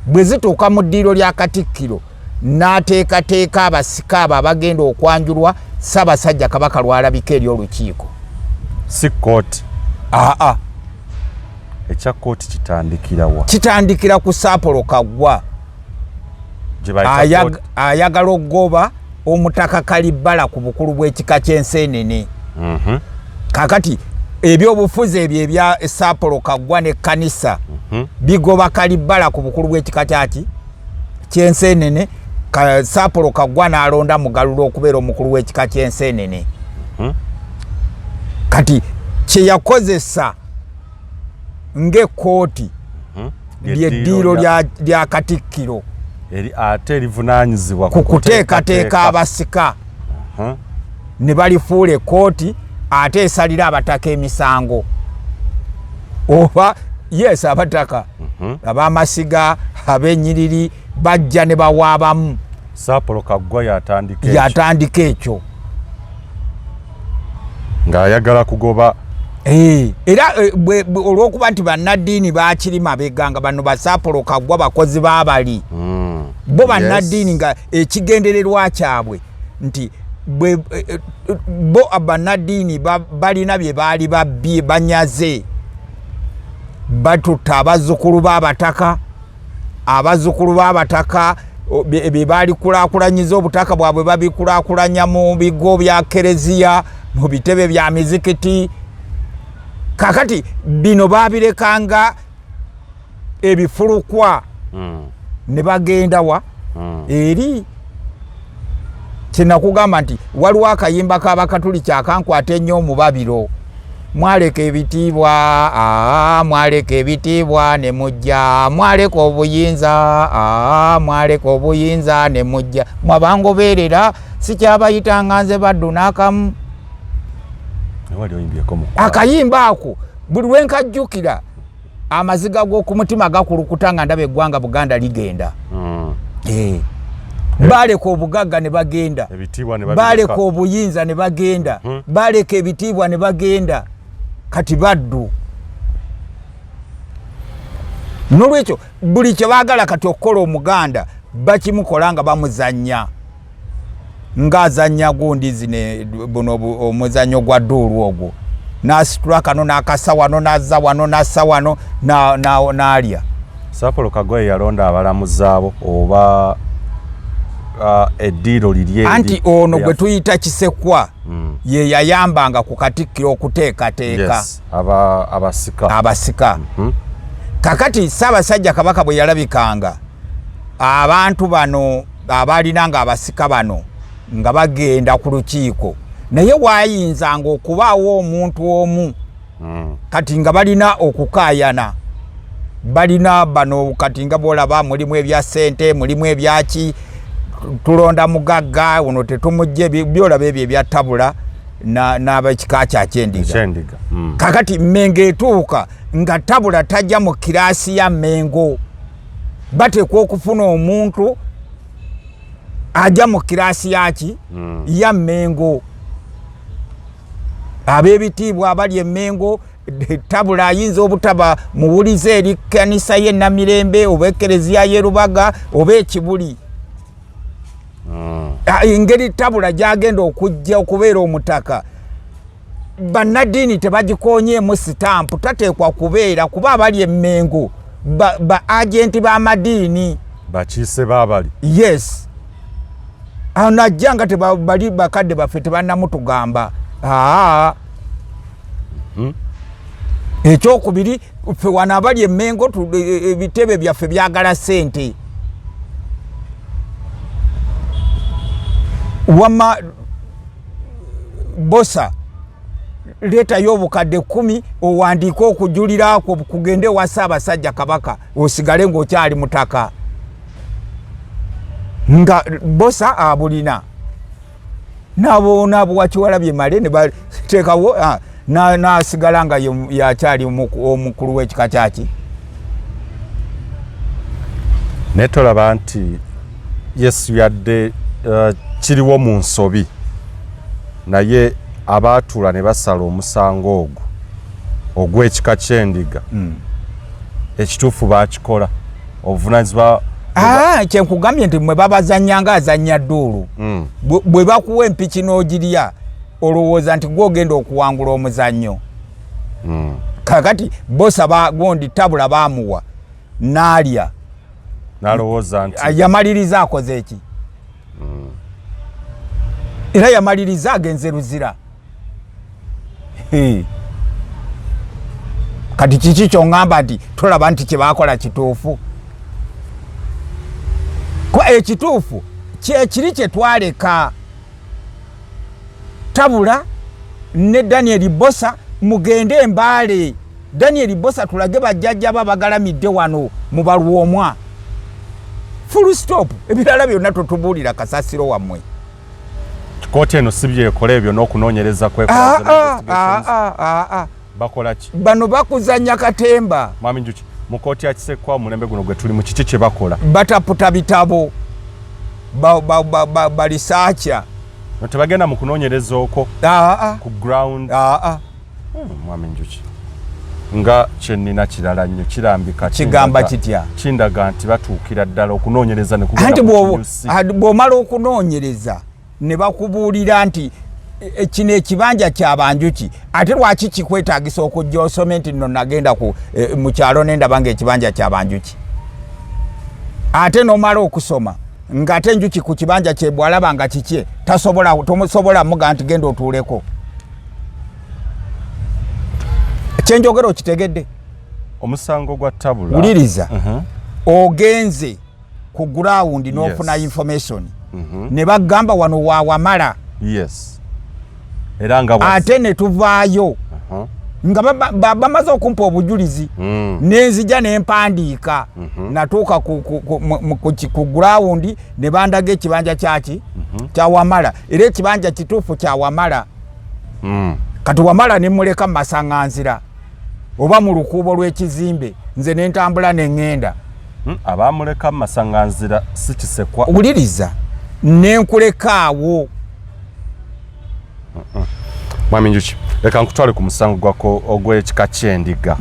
Bwe zituuka mu ddiiro lya Katikkiro n'ateekateeka abasika abo abagenda okwanjulwa, Ssaabasajja Kabaka lwalabika eri olukiiko. Si kooti. Ekya kooti kitandikira wa? Kitandikira ku Saapolo Kaggwa ayagala okugoba Omutaka Kalibbala ku bukulu bw'ekika ky'Enseenene. Kakati ebyobufuzi ebyo ebya Saapolo Kaggwa n'ekkanisa bigoba Kalibbala ku bukulu bw'ekika ky'Enseenene. Saapolo Kaggwa n'alonda Mugalula okubeera omukulu w'ekika ky'Enseenene. Kati kye yakozesa ng'ekkooti ly'eddiiro lya Katikkiro ate erivunaanyizibwa ku kuteekateeka abasika ne balifuula ekkooti ate esalira abataka emisango oba abataka ab'amasiga ab'ennyiriri bajja ne bawaabamu. Saapolo Kaggwa yatandika ekyo ng'ayagala kugoba. Era olw'okuba nti bannaddiini baakiri mabega nga bano Saapolo Kaggwa bakozi baabali bo bannaddiini nga ekigendererwa kyabwe nti bo bannaddiini balina bye baali babbye banyaze, batutta abazzukulu b'abataka bye baali kulaakulanyiza obutaka bwabwe babikulaakulanya mu bigo bya Kereziya, mu bitebe bya mizikiti. kakati bino babirekanga ebifulukwa ne bagenda wa eri kinakugamba nti waliwo akayimba k'Abakatuliki akankwata ennyo omubabiro mwaleka ebitiibwa mwaleka ebitiibwa ne mujja mwaleka obuyinza mwaleka obuyinza ne mujja mwabangoberera sikyabayitanga nze baddu n'akamu akayimba ako buli lwenkajjukira amaziga g'oku mutima gakulukuta nga ndaba eggwanga Buganda ligenda baleka obugagga ne bagenda baleka obuyinza ne bagenda baleka ebitiibwa ne bagenda kati baddu nolwekyo buli kye baagala kati okukola Omuganda bakimukola nga bamuzannya ng'azannya gundi zine buno omuzannyo gwa dduulu ogwo n'asitula kano n'akasa wano n'azza wano n'assa wano n'alya. Sapolo Kagoye yalonda abalamuzi abo oba eddiiro liri anti ono gwe tuyita Kisekwa ye yayambanga ku Katikkiro okuteekateeka abasika kakati Ssaabasajja Kabaka bwe yalabikanga abantu bano abaalinanga abasika bano nga bagenda ku lukiiko naye waayinzanga okubaawo omuntu omu kati nga balina okukaayana balina bano kati nga bwolaba mulimu ebya ssente mulimu ebyaki tulonda mugagga uno tetumujje byolaba ebyo ebya tabula n'abekika kyakyendiga kakati Mmengo etuuka nga tabula tajja mu kiraasi ya Mmengo bateekwa okufuna omuntu ajja mu kiraasi yaki ya Mmengo ab'ebitiibwa abali Mmengo tabula ayinza obutaba muwulize eri kkanisa y'e Namirembe oba Ekereziya y'e Rubaga oba Ekibuli engeri tabula gyagenda okujja okubeera omutaka bannaddiini tebagikonyeemu sitampu tateekwa kubeera kuba abali Mmengo ba agenti b'amadiini bakiise baabali yes najja nga tebali bakadde baffe tebannamutugamba ekyokubiri ffe wano abali Mmengo ebitebe byaffe byagala ssente wama bosa leetayo obukadde 10 owandiika okujulira kugende wa Ssaabasajja Kabaka osigale ng'okyali mutaka nga bosa abulina nabo wakiwalabye male ne bateekawo n'asigala nga yakyali omukulu w'ekika kyaki naye tolaba nti Yesu yadde kiriwo mu nsobi naye abaatuula ne basala omusango ogwo ogw'ekika ky'endiga ekituufu baakikola obuvunaanyizibwa kyenkugambye nti mwe babazannyanga azannya dduulu bwe bakuwa empiki n'ogirya olowooza nti gwogenda okuwangula omuzannyo kakati bosa gondi tabula baamuwa n'alya n'alowooza nti yamaliriza akoze eki era yamaliriza agenze Luzira kati kiki kyongamba nti tolaba nti kyebakola kituufu ekituufu kyekiri kye twaleka tabula ne Daniel Bosa mugende Embaale Daniel Bosa tulage bajjajja babagalamidde wano mu Balwomwa full stop ebirala byonna tutubuulira kasasiro wammwe kooti eno sibye ekola ebyo n'okunoonyereza bakola ki bano bakuzanya katemba mwami Njuki mu kooti ya Kisekwa mulembe guno gwe tuli mu kiki kye bakola bataputa bitabo balisaacha tebagenda mu kunoonyereza okwo ku ground mwami Njuki nga kyennina kirala nnyo kirambika kigamba kitya kindaga nti batuukira ddala okunoonyereza ne anti bw'omala okunoonyereza ne bakubuulira nti kino ekibanja ky'Abanjuki ate lwaki kikwetaagisa okujja osome nti nno nagenda mu kyalo nendaba nga ekibanja ky'Abanjuki ate n'omala okusoma ng'ate enjuki ku kibanja kye bw'alaba nga kikye tomusobola muga nti genda otuuleko kyenjogera okitegedde omusango gwa tabula uliriza ogenze ku ground n'ofuna information ne bagamba wano wa Wamala yes era nga ate ne tuvaayo nga bamaze okumpa obujulizi nenzija nempandiika natuuka ku ground ne bandaga ekibanja kyaki kya Wamala era ekibanja kituufu kya Wamala kati Wamala ne muleka masanganzira oba mu lukuubo lw'ekizimbe nze nentambula nengenda abamuleka masanganzira si kisekwa uliriza nenkulekaawo Mwami Njuki leka nkutwale ku musango gwako ogw'ekika ky'endiga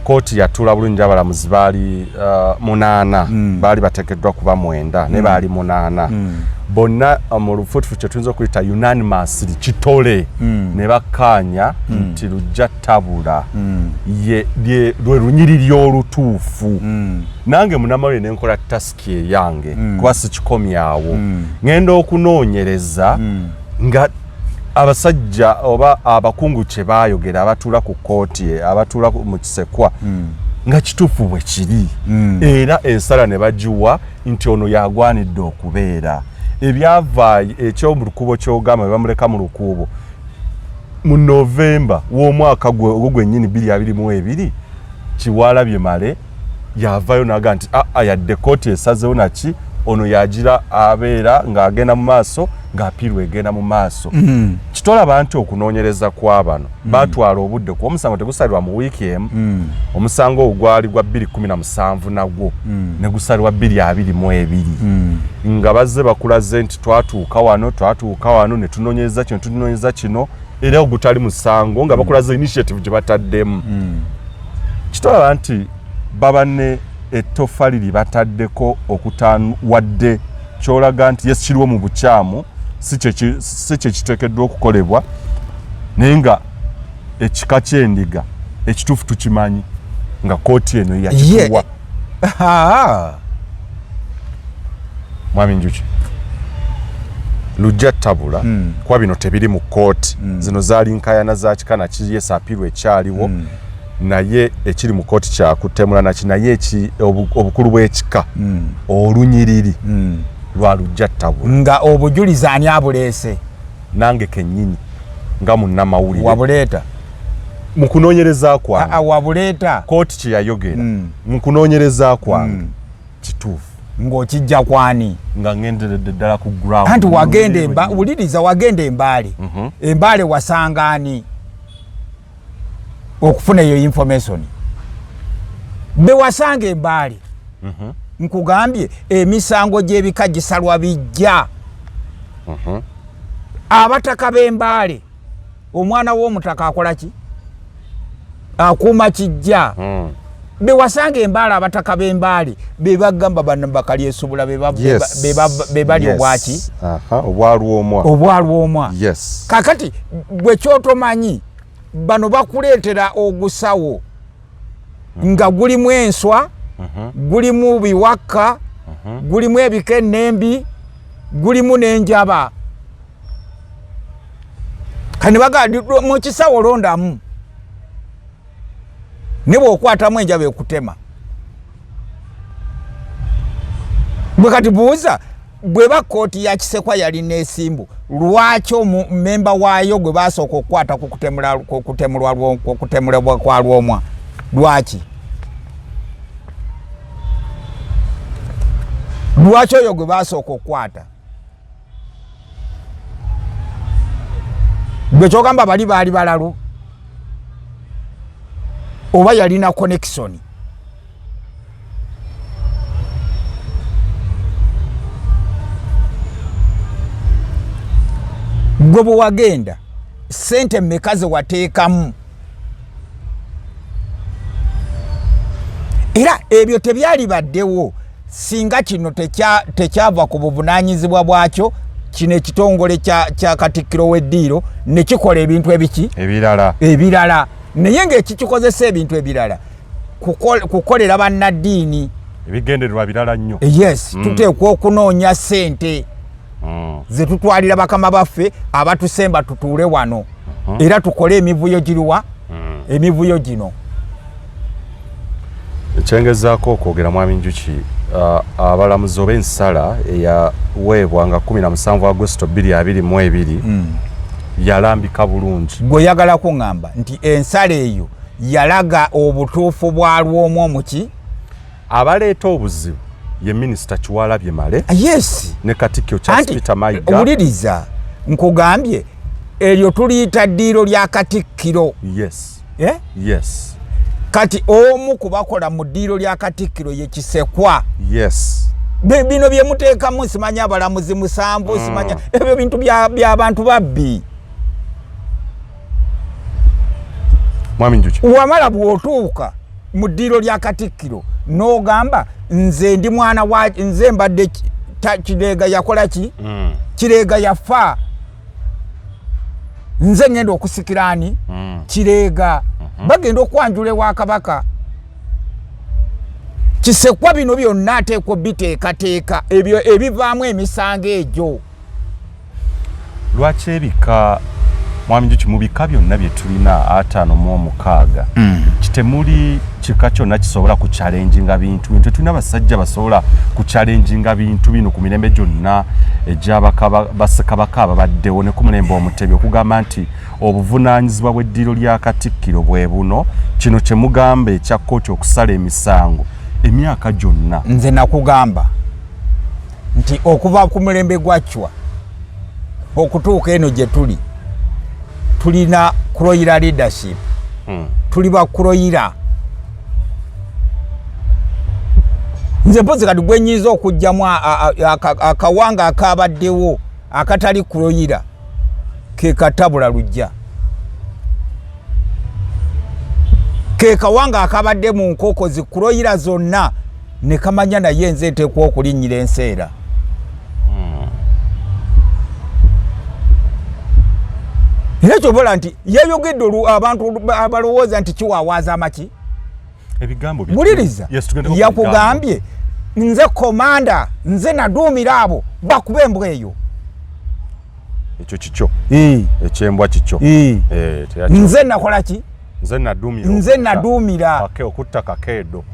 kooti yatula bulungi abalamuzi baali 8 baali bateekeddwa kuba 9 ne baali 8 bonna mu lufutufu kye tuyinza okuyita unanimously kitole ne bakkaanya nti lujja tabula lwe lunyiriri olutuufu nange munamawulire ne nkola tasiki eyange kuba sikikomyawo ngenda okunoonyereza nga abasajja oba abakungu kye baayogera abatuula ku kooti abatuula mu kisekwa nga kituufu bwe kiri era ensala ne bagiwa nti ono yagwanidde okubeera ebyava ekyomu lukuubo ky'ogamba bamuleka mu lukuubo mu Novemba w'omwaka gwennyini 2022 Kiwalabye Male yavayo naga nti yadde kooti esazewo naki ono yagira abeera ng'agenda mu maaso ng'apiirwa egenda mu maaso kitolaba nti okunoonyereza kw'abano baatwala obudde kuba omusango tegusalirwa mu wiiki emu omusango ogwali gwa 2017 nagwo ne gusalirwa 2022 nga bazze bakulaze nti twatuuka wano ne tunoonyereza kino era ogutali musango nga bakulaze initiative gye bataddemu kitolaba nti babanne ettofali lye bataddeko okutawadde kyolaga nti yes kiriwo mu bukyamu si kye kiteekeddwa okukolebwa naye nga ekika ky'endiga ekituufu tukimanyi nga kooti eno yakituwa Mwami Njuki lujja tabula kuba bino tebiri mu kooti zino zaali nkayana za kikana kiyesa apiirwa ekyaliwo naye ekiri mu kooti kyakutemula naki naye obukulu bw'ekika olunyiriri lwa lujja tabula nga obujulizi ani abuleese nange kennyini nga munnamawulire wabuleeta mu kunoonyereza kwange wabuleeta kooti kye yayogera mu kunoonyereza kwange kituufu ng'okijja kwani nga ngenderedde ddala ku ground anti wagenda wuliriza wagenda Embaale Embaale wasangaani okufuna eyo information be wasanga Embaale nkugambye emisango gy'ebika gisalwa bijja abataka b'Embaale omwana w'omutaka akola ki akuuma kijja be wasanga Embaale abataka b'Embaale be bagamba bano bakalyesuubula be bali obwaki obwalwomwa kakati bwe kyotomanyi bano bakuleetera ogusawo nga gulimu enswa gulimu biwakka gulimu ebikenembi gulimu n'enjaba kani baga mu kisawo londamu ne bw'okwatamu enjaba ekutema bwe kati buuza bwe ba kooti ya Kisekwa yali n'esimbu lwaki omumemba waayo gwe basooka okukwata kutemulwa kwa Lwomwa lwaki oyo gwe basooka okukwata gwe kyogamba baali balalu oba yalina connection gwe bwe wagenda sente mmekaze wateekamu era ebyo tebyali baddewo singa kino tekyava ku buvunaanyizibwa bwakyo kino ekitongole kya Katikkiro w'eddiiro ne kikola ebintu ebiki ebirala naye ng'ekikikozesa ebintu ebirala kukolera bannaddiini ebigendererwa birala nnyo yes tuteekwa okunoonya ssente ze tutwalira bakama baffe abatusemba tutuule wano era tukole emivuyo giriwa emivuyo gino ekyengezaako okwogera mwami Njuki abalamuzi oba ensala eyaweebwa nga 17 Agosto 2022 yalambika bulungi. Gwe yagala kuŋŋamba nti ensala eyo yalaga obutuufu bwalwomu omuki abaleeta obuzibu ye Minisita Kyewalabye Male yes ne Katikkiro Charles Peter Mayiga. Owuliriza nkugambye eryo tuliyita ddiiro lya Katikkiro. Yes. Yes. Kati omu kubakola mu ddiiro lya Katikkiro ye Kisekwa. Yes. Bino bye muteekamu simanya abalamuzi musanvu simanya ebyo bintu by'abantu babbi. Mwami Njuki. Wamala bw'otuuka mu ddiiro lya Katikkiro n'ogamba nze ndi mwana wa nze mbadde Kireega yakola ki? Kireega yafa. Nze ngenda okusikirani Kireega bagenda okwanjula ewa Kabaka. Kisekwa bino byonna ateekwa biteekateeka ebyo ebivaamu emisango egyo. Lwaki ebika Mwami Njuki mu bika byonna bye tulina 56 kitemuli kika kyonna kisobola ku challenginga bintu tulina basajja basobola ku challenginga bintu bino ku mirembe gyonna Bassekabaka ababaddewo ne ku mulembe Omutebi okugamba nti obuvunaanyizibwa bw'eddiiro lya Katikkiro bwe buno kino kye mugamba ekya kkooti okusala emisango emyaka gyonna. Nze nakugamba nti okuva ku mulembe gwa Chwa okutuuka eno gye tuli tulina kuloyira leadership. Tuli bakuloyira. Nze mpozi kati gwe nyiza okujjamu akawanga akabaddewo akatali kuloyira ke katabula lujja. Ke kawanga akabadde mu nkoko zikuloyira zonna ne kamanya naye nze nteekwa okulinnyira enseera. Era kyobola nti yayogedde abantu abalowooza nti kiwawaaza amaki ebigambo buliriza yakugambye nze komanda nze naduumira abo bakuba embwa eyo ekyo kikyo ekyembwa kikyo nze nakola ki nze naduumira okutta kakeedo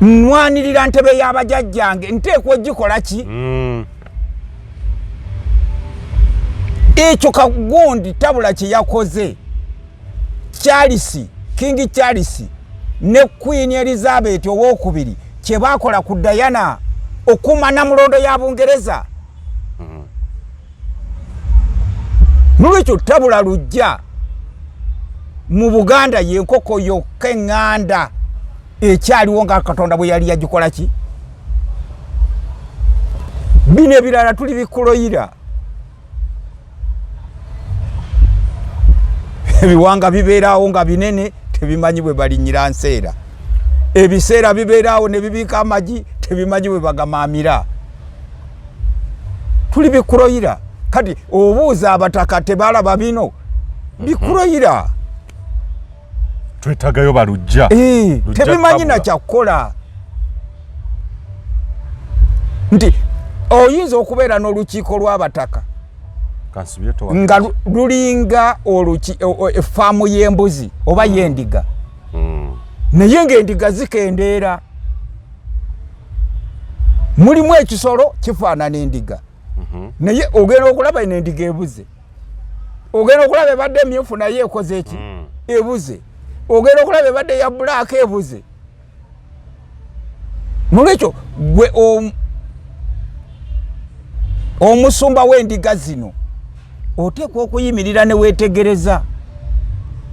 nwanirira ntebe y'abajjajjange nteekwa ogikola ki ekyo Kagundi tabula kye yakoze King Charles ne Queen Elizabeth owookubiri kye baakola ku Diana okuma Namulondo ya Bungereza. Nolwekyo tabula lujja mu Buganda yenkoko yokka eŋŋanda ekyaliwo nga Katonda bwe yali yagikola ki bino ebirala tuli bikuloyira. Ebiwanga bibeerawo nga binene tebimanyi bwe balinnyira nseera. Ebiseera bibeerawo ne bibiika amagi tebimanyi bwe bagamaamira. Tuli bikuloyira. Kati obuuza abataka tebalaba bino bikuloyira. Twetagayo balujja. Tebimanyi na kyakukola. Nti oyinza okubeera n'olukiiko lw'abataka nga lulinga efaamu y'embuzi oba y'endiga naye ng'endiga zikendeera mulimu ekisolo kifaanana endiga naye ogenda okulaba eno endiga ebuze, ogenda okulaba ebadde emyufu naye ekoze eki ebuze, ogenda okulaba ebadde ya bulaaka ebuze. Nolwekyo gwe omusumba w'endiga zino oteekwa okuyimirira ne weetegereza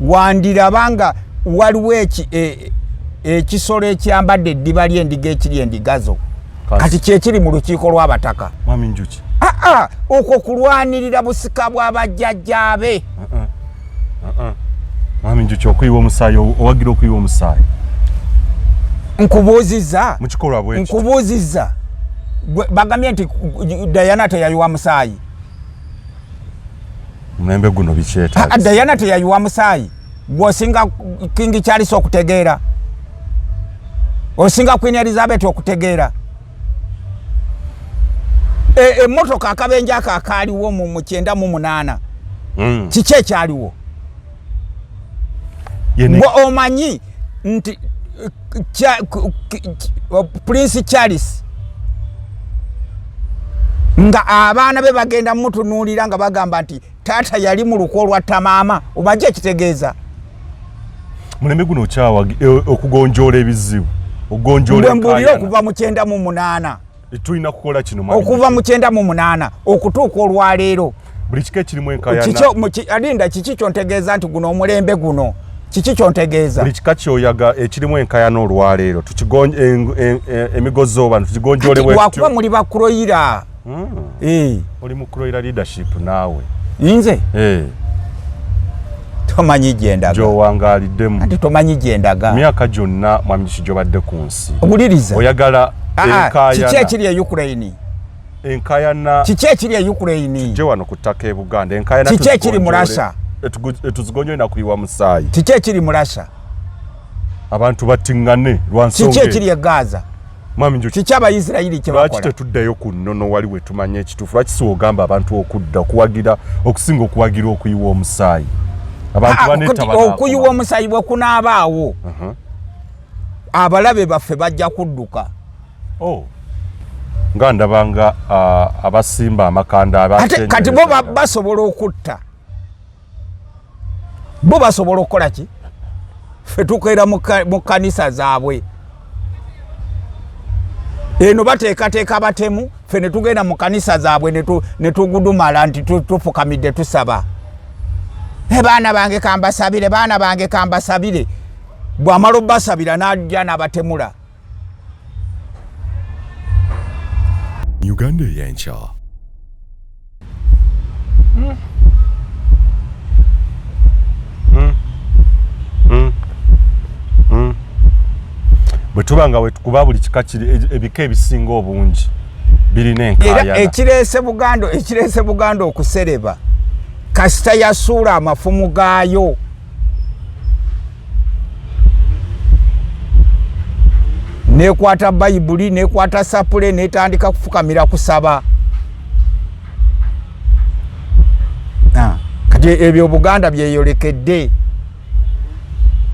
wandiraba nga waliwo ekisolo ekyambadde eddiba ly'endiga ekiri endiga zo kati kyekiri mu lukiiko lw'abataka. Mwami Njuki okwo kulwanirira busika bw'abajjajjaabe. Mwami Njuki okuyiwa omusaayi owagira okuyiwa omusaayi nkubuuzizza mu kikolwa bwe nkubuuzizza bagambye nti Diana teyayiwa musaayi. Mulembe guno bikyetaaga. Diana teyayiwa musaayi. Gwosinga King Charles okutegeera. Osinga Queen Elizabeth okutegeera. Emmotoka akabenje akaaliwo mu 98 kiki ekyaliwo omanyi nti Prince Charles nga abaana be bagenda mutunuulira nga bagamba nti taata yali mu luko lwa tamaama omaje kitegeeza mulembe guno okyawa okugonjoola ebizibu okugonjoola mbulira okuva mu 98 tulina kukola kino okuva mu 98 okutuuka olwaleero buli kika ekirimu enkayana alinda kiki kyontegeeza nti guno omulembe guno kiki kyontegeeza buli kika kyoyaga ekirimu enkayana olwaleero emigozi oba tukigonjoole wakuba muli bakuloyira oli mu kuloyira leadership naawe nze tomanyi gyendaga gyowangaaliddemu anti tomanyi gyendaga myaka gyonna mwami kigyobadde ku nsi owuliriza oyagala enkayana kiki ekiri e Ukraine enkayana kiki ekiri e Ukraine tujje wano ku ttaka e Buganda enkayana kiki ekiri mu Russia etuzigonjoole nakuyiwa musaayi kiki ekiri mu Russia abantu battiŋŋane lwansonga kiki ekiri e Gaza mwami njo kiki abayisirayiri kye bakola lwaki tetuddayo ku nnono wali we tumanye ekituufu lwaki si ogamba abantu okudda okuwagira okusinga okuwagira okuyiwa omusaayi abantu okuyiwa omusaayi bwe kunaabaawo abalabe baffe bajja kudduka nga ndabanga abasimba amakanda ate kati bo basobola okutta bo basobola okukola ki ffe tukeera mu kanisa zaabwe eno bateekateeka batemu ffe ne tugenda mu kanisa zaabwe ne tugudumala nti tufukamidde tusaba baana bange kambasabire baana bange kambasabire bw'amala obbasabira n'ajja n'abatemula Uganda ey'enkya bwe tuba nga kuba buli kika kiri ebika ebisinga obungi birina enkayana ekireese Buganda okusereba kasita yasuula amafumu gaayo nekwata bayibuli nekwata sapule netandika kufukamira kusaba kati ebyo Buganda byeyolekedde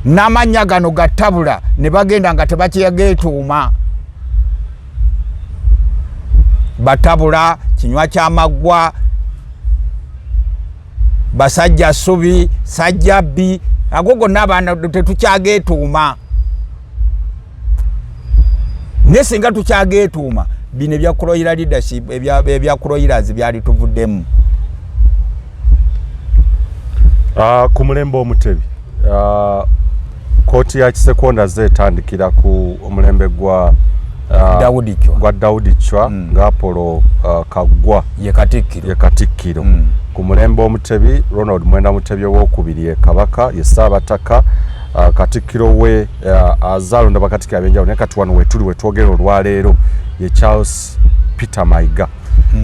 n'amanya gano gattabula ne bagenda nga tebakiyageetuuma batabula kinywa kyamaggwa basajja subi sajja bbi ago gonna abaana tetukyageetuuma ne singa tukyageetuuma bino ebyakuloyira leadership ebyakuloyirazi byali tuvuddemu ku mulembe omutebi kooti ya kisekonda zeetandikira ku omulembe gwa Daudi Chwa nga Apollo Kaggwa ye Katikkiro ku mulembe omutebi Ronald Mwenda Mutebi owokubiri ye Kabaka ye Ssaabataka Katikkiro we azaalonda bakatikiro abenjawulo naye kati wano wetuli wetwogera olwaleero ye Charles Peter Mayiga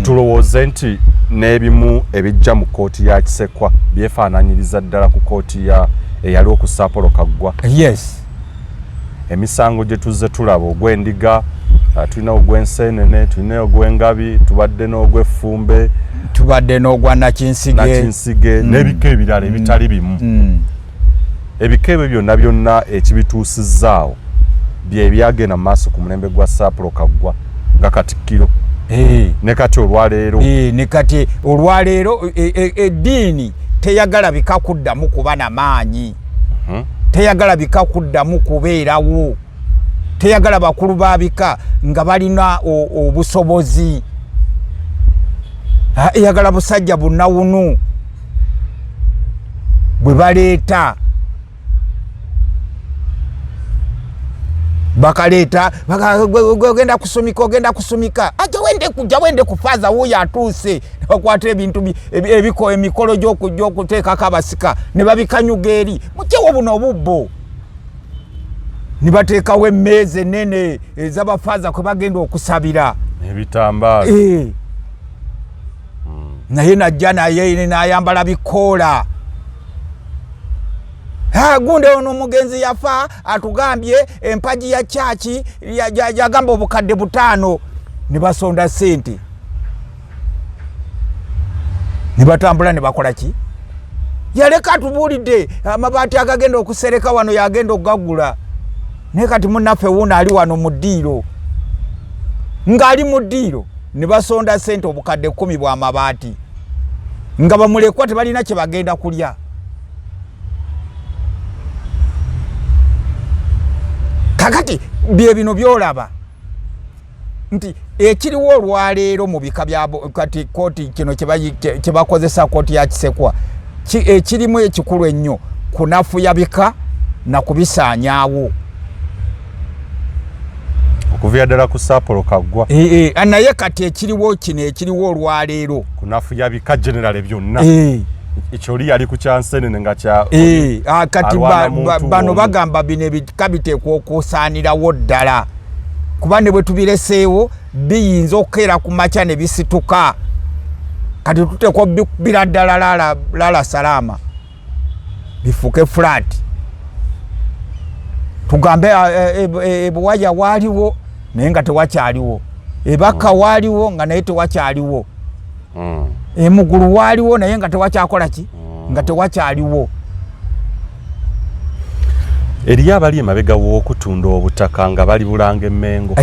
tulowooze nti n'ebimu ebijja mu kooti ya Kisekwa byefaananyiriza ddala ku kooti eyali okussa Apollo Kaggwa yes emisango gye tuzze tulaba ogw'endiga tulina ogw'enseenene tulina ogw'engabi tubadde n'ogw'effumbe tubadde n'ogwa nakinsige n'ebika ebirala ebitali bimu ebika ebyo byonna byonna ekibituusizaawo bye byagenda mu maaso ku mulembe gwa Apollo Kaggwa nga Katikkiro ne kati olwaleero ne kati olwaleero eddiini teyagala bikakuddamu kuba na maanyi teyagala bika kuddamu kubeerawo teyagala bakulu babika nga balina obusobozi eyagala busajja bunnawunu bwe baleeta bakaleeta ogenda kusumika aja wende kufaaza wuuyo atuuse bakwata ebintu emikolo gy'okuteekako abasika ne babikanyuga eri mukyewo buno obubbo ne bateekawo emmeeza ennene ez'abafaaza kwe bagenda okusabira ebitambaala naye najja naye n'ayambala bikoola gundi ono omugenzi yafa atugambye empaji ya chachi yagamba obukadde 5 ne basonda sente ne batambula ne bakola ki yaleka tubulidde amabaati agagenda okusereka wano yagenda okugagula naye kati munnaffe wuuno ali wano mu ddiiro ng'ali mu ddiiro ne basonda ssente obukadde 10 bwa mabaati nga bamulekwa tebalina kye bagenda kulya. Kakati bye bino byolaba nti ekiriwo olwaleero mu bika bya kati kooti kino kye bakozesa kooti ya Kisekwa ekirimu ekikulu ennyo kunafuya bika na kubisaanyaawo okuvira ddala ku Saapolo Kaggwa naye kati ekiriwo kino ekiriwo olwaleero kunafuya bika generale byonna ekyoli yali ku kyansenene nga kya kati bano bagamba bino ebika biteekwa okusaanirawo ddala kuba ne bwe tubireseewo biyinza okukeera ku makya ne bisituka kati tuteekwa bikubira ddala lala salaama bifuuke flat tugambe ebuwaya waaliwo naye nga tewakyaliwo ebaka waaliwo nga naye tewakyaliwo emugulu waaliwo naye nga tewakyakola ki nga tewakyaliwo. Eriyo abali emabega w'okutunda obutaka nga bali Bulanga Emmengo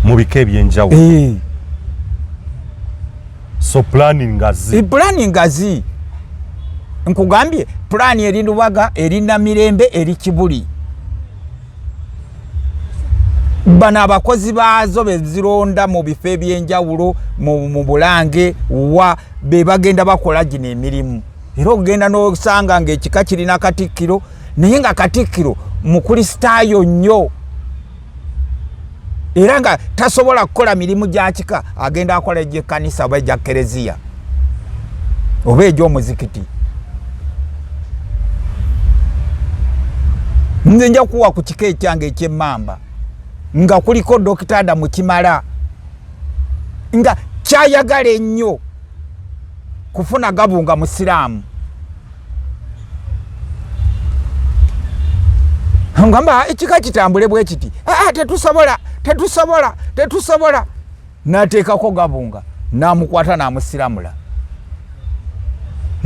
mu bika ebyenjawulo so planning ngazi nkugambye plan eri Lubaga eri Namirembe eri Kibuli bana abakozi baazo bezironda mu bifo ebyenjawulo mu Bulange wa be bagenda bakola gino emirimu era ogenda n'osanga ng'ekika kirina Katikkiro naye nga Katikkiro mukristaayo nnyo era nga tasobola kukola mirimu gya kika agenda akola egy'ekkanisa oba egya kereziya oba egy'omuzikiti. Nze nja kuwa ku kika ekyange eky'Emmamba nga kuliko Dr. Adamu Kimala nga kyayagala ennyo kufuna Gabunga Musiraamu ngamba ekika kitambule bwe kiti tetusobola n'ateekako Gabunga n'amukwata n'amusiramula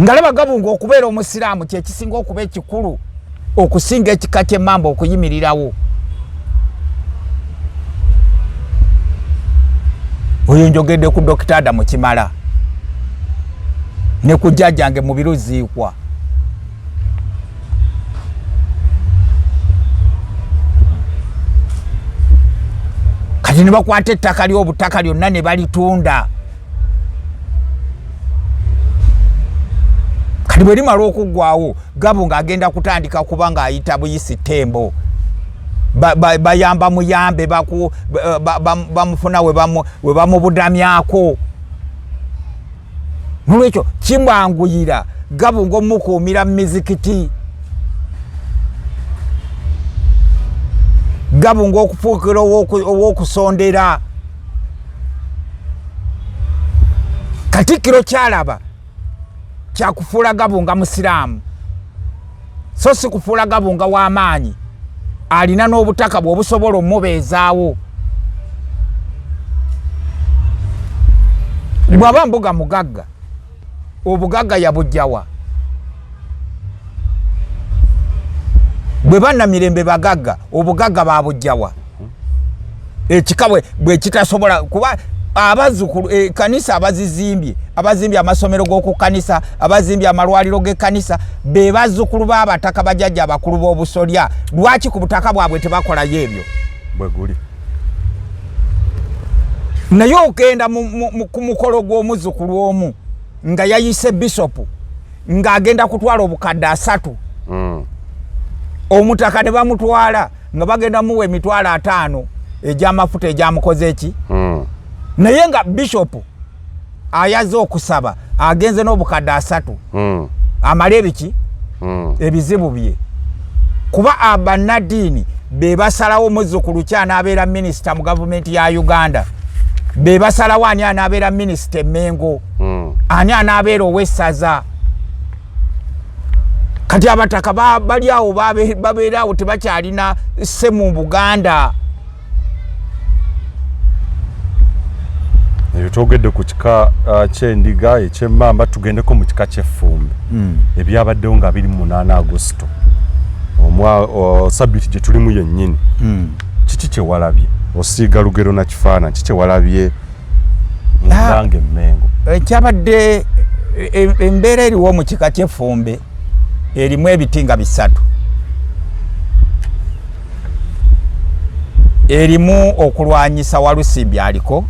nga laba Gabunga okubeera omusiraamu kye kisinga okuba ekikulu okusinga ekika ky'Emmamba okuyimirirawo. Oyo njogedde ku Dr. Adamu Kimala ne ku jjajjange mu Biruziikwa kati ne bakwata ettaka ly'obutaka lyonna ne balitunda kati bwe limala okuggwawo Gabunga agenda kutandika kuba ng'ayita Buyisi Tembo bayamba muyambe bamufuna we bamubudamyako nolwekyo kimwanguyira Gabunga omukuumira mu mizikiti Gabunga okufuukira ow'okusondera Katikkiro kyalaba kyakufuula Gabunga musiraamu so si kufuula Gabunga w'amaanyi alina n'obutaka bw'obusobola omubeezaawo bw'aba mbuga mugagga obugagga yabujjawa bwe Bannamirembe bagagga obugagga babujjawa ekika bwe kitasobola kuba abazzukulu ekkanisa abazizimbye amasomero g'oku kkanisa abazimbye amalwaliro g'ekkanisa be bazzukulu b'abataka bajjajja abakulu b'obusolya lwaki ku butaka bwabwe tebakolayo ebyo bwe guli naye ogenda ku mukolo gw'omuzzukulu omu nga yayise bisopu ng'agenda kutwala obukadde 3 omutaka ne bamutwala nga bagenda muwa emitwalo 5 egy'amafuta egyamukoze eki naye nga bishopu ayaze okusaba agenze n'obukadde 3 amala ebiki ebizibu bye kuba abannaddiini be basalawo muzzukulu ki anaabeera minisita mu gavumenti ya Uganda be basalawo ani anaabeera minisita Emmengo ani anaabeera ow'essaza kati abataka bali awo babeera awo tebakyalina sse mu Buganda ebyo twogedde ku kika ky'endiga eky'emmamba tugendeko mu kika ky'effumbe ebyabaddewo nga 28 Agosto sabbiiti gye tulimu yennyini kiki kyewalabye osiiga lugero na kifaana kiki kyewalabye mu Bulange Mmengo ekyabadde embeera eriwo mu kika ky'effumbe erimu ebitinga 3 erimu okulwanyisa Walusimbi aliko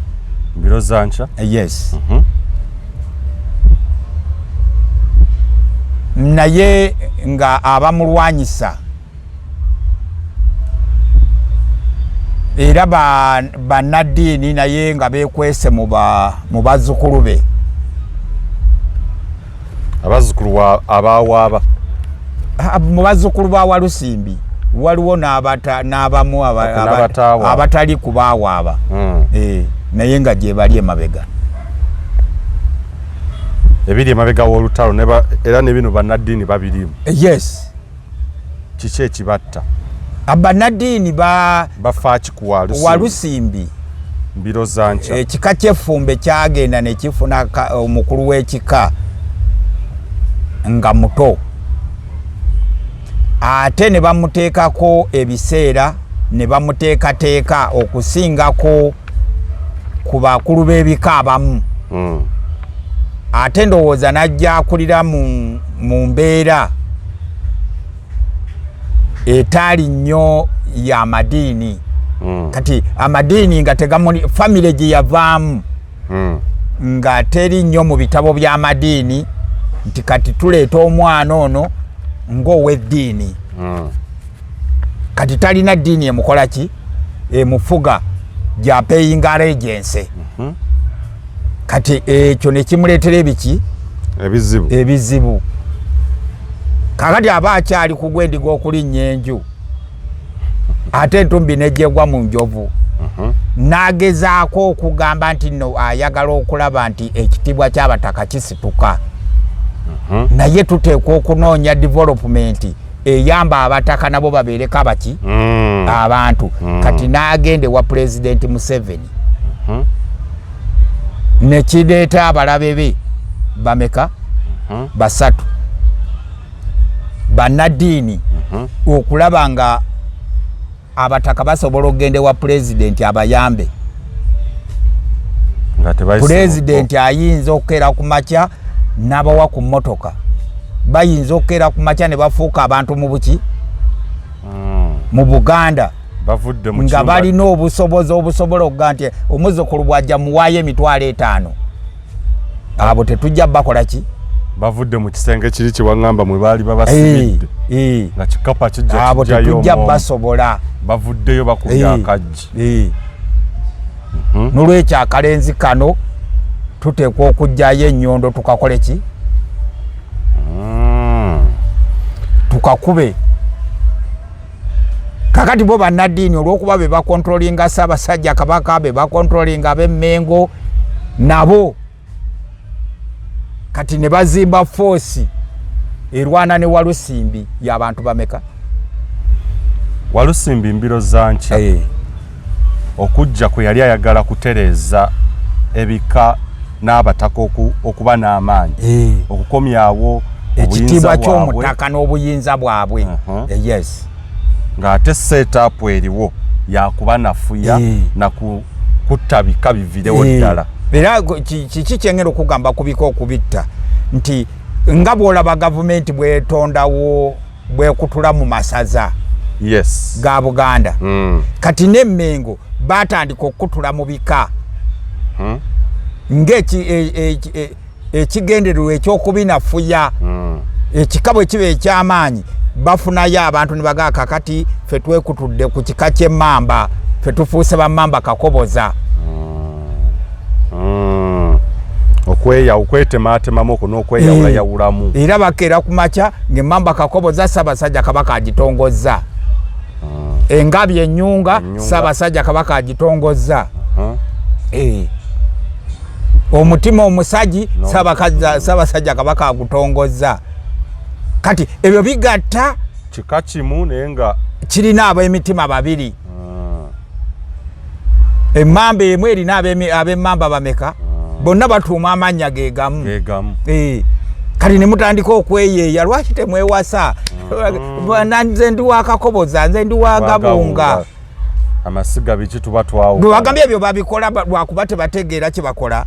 mbiro zancha yes naye nga abamulwanyisa era bannaddiini naye nga bekwese mu bazzukulu be abazzukulu abawaaba mu bazzukulu ba Walusimbi waliwo n'abamu abatali kubaawaaba naye nga gye bali emabega ebiri emabega w'olutalo era ne bino bannaddiini babirimu yes kiki ekibatta bannaddiini bafaaki ku Walusimbi mbiro zancha ekika ky'effumbe kyagenda ne kifuna omukulu w'ekika nga muto ate ne bamuteekako ebiseera ne bamuteekateeka okusingako ku bakulu b'ebika abamu ate ndowooza najja akulira mu mbeera etaali nnyo y'amadiini kati amadiini nga tegamuli famire gye yavaamu nga teri nnyo mu bitabo by'amadiini nti kati tuleeta omwana ono ng'ow'eddiini kati talina ddiini emukola ki emufuga gyapeyinga agency kati ekyo ne kimuleetera ebiki ebizibu kakati aba akyali ku gwendiga okulinnya enju ate entumbi nejjegwa mu njovu n'agezaako okugamba nti no ayagala okulaba nti ekitiibwa ky'abataka kisituka naye tuteekwa okunoonya development eyamba abataka nabo babeereko abaki abantu kati n'agende wa President Museveni ne kireeta abalabe be bameka 3 bannaddiini okulaba nga abataka basobola okugenda wa President abayambe President ayinza okukera ku makya n'abawa ku mmotoka bayinza okukera ku makya ne bafuuka abantu mu buki mu Buganda nga balina obusobozi obusobola okuga nti omuzzukulu bwajja muwaayo $5,000 abo tetujja bakola ki bavudde mu kisenge kiri kiwaŋŋamba mwe baali babasibidde nga kikapa kijja abo tetujja basobola bavuddeyo bakubye akajji n'olwekyo akalenzi kano tuteekwa okugjayo ennyondo tukakole ki tukakube kakati bo bannaddiini olw'okuba be bakontrolinga Ssaabasajja Kabaka be bakontrolinga ab'Emmengo nabo kati ne bazimba foosi erwana ne Walusimbi y'abantu bameka Walusimbi mbiro zancha okujja kwe yali ayagala kutereeza ebika n'abataka okuba n'amaanyi okukomyawo ekitiibwa ky'omutaka n'obuyinza bwabwe yes ng'ate setup eriwo yakuba nafuya na kutta bika bivirewo ddala era kiki kyengera okugamba kubika okubitta nti nga bw'olaba gavumenti bwetondawo bwekutula mu masaza yes ga Buganda kati n'Emmengo batandika okutula mu bika ekigendererwa eky'okubinafuya ekika bwe kiba eky'amaanyi bafunayo abantu ne bagaa kakati ffe twekutudde ku kika ky'emmamba ffe tufuuse bammamba kakoboza okwetematemamu okwo n'okweyawulayawulamu era bakeera ku makya ng'emmamba kakoboza Ssaabasajja Kabaka agitongozza engabi ennyunga Ssaabasajja Kabaka agitongozza omutima omusagi Ssaabasajja Kabaka agutongozza kati ebyo bigatta kika kimu naye nga kirina ab'emitima babiri emmamba emu erina ab'emmamba bameka bonna batuuma amannya gegamu kati ne mutandika okweyeeya lwaki temwewasa nze ndi wa Kakoboza nze ndi wa Gabunga amasiga biki tuba twawo bwagambye ebyo babikola lwakuba tebategeera kye bakola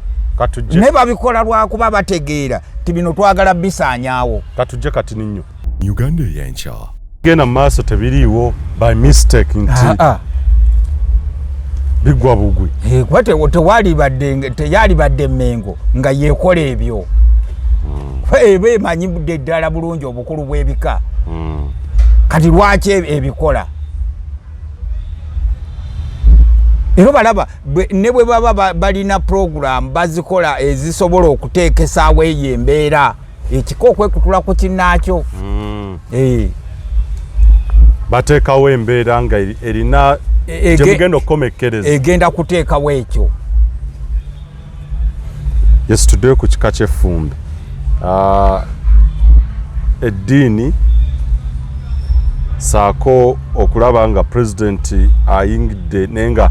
naye babikola lwakuba bategeera ti bino twagala bisaanyaawo katujje kati ninyo Uganda eyenkya genda mu maaso tebiriiwo by mistake nti bigwa bugwi kuba teyali badde Mmengo nga yeekola ebyo eba emanyidde ddala bulungi obukulu bw'ebika kati lwaki ebikola era balaba ne bwe baba balina program bazikola ezisobola okuteekesaawo eyo embeera ekika okwekutula ku kinnaakyo bateekawo embeera nga erina gyemugenda okukomekkereza egenda kuteekawo ekyo. Yes, tudde ku kika ky'effumbe eddiini saako okulaba nga pulezidenti ayingidde naye nga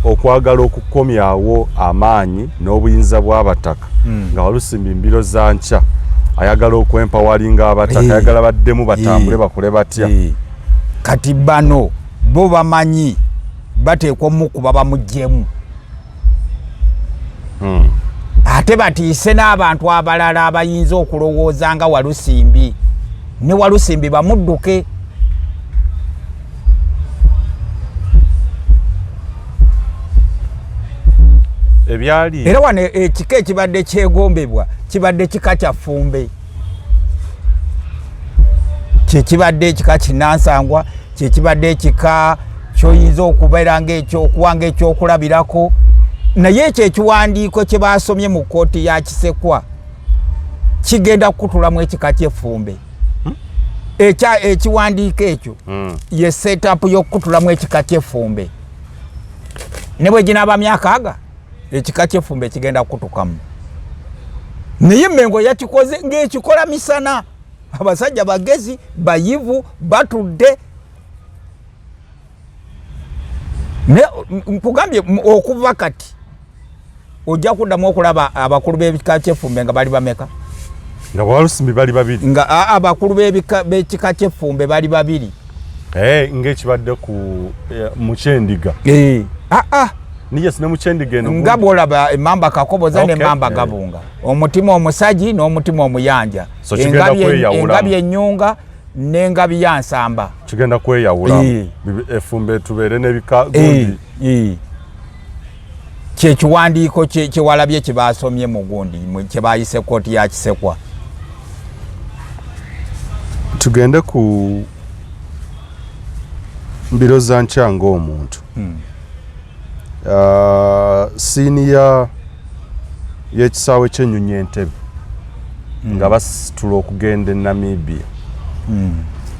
okwagala okukomyawo amaanyi n'obuyinza bw'abataka nga walusimbi mbiro za nkya ayagala okwempawalinga abataka ayagala baddemu batambule bakole batya kati bano bo bamanyi bateekwa mukuba bamuggyemu ate batiise n'abantu abalala abayinza okulowooza nga Walusimbi ne Walusimbi bamudduke. ebyali era wano ekika ekibadde kyegombebwa kibadde kika kya Ffumbe kyekibadde ekika Kinansangwa kyekibadde ekika kyoyinza okubeera ngaekyokuwanga ekyokulabirako naye ekyo ekiwandiiko kye baasomye mu kkooti ya Kisekwa kigenda kukutulamu ekika ky'Effumbe ekiwandiiko ekyo ye setup y'okukutulamu ekika ky'Effumbe ne bwe ginaaba myaka aga ekika ky'Effumbe kigenda kukutukamu naye Mmengo yakikoze ng'ekikola misana abasajja bagezi bayivu batudde nkugambye okuva kati ojja kuddamu okulaba abakulu b'ekika ky'Effumbe nga bali bameka nga Walusimbi bali babiri nga abakulu b'ekika ky'Effumbe bali babiri ng'ekibadde mu Kyendiga Yes, ne Mukyendiga eno nga bw'olaba emmamba Kakoboza n'emmamba Gabunga omutima omusagi n'omutima omuyanja engabi ennyunga n'engabi ya Nsamba kigenda kweyawula Effumbe tubeere n'ebika gundi kyekiwandiiko kyewalabye kye baasomye mu gundi kye baayise kkooti ya Kisekwa. Tugende ku mbiro za nkya ng'omuntu siniya y'ekisaawe ky'Ennyonyi Entebbe nga basitula okugenda e Namibia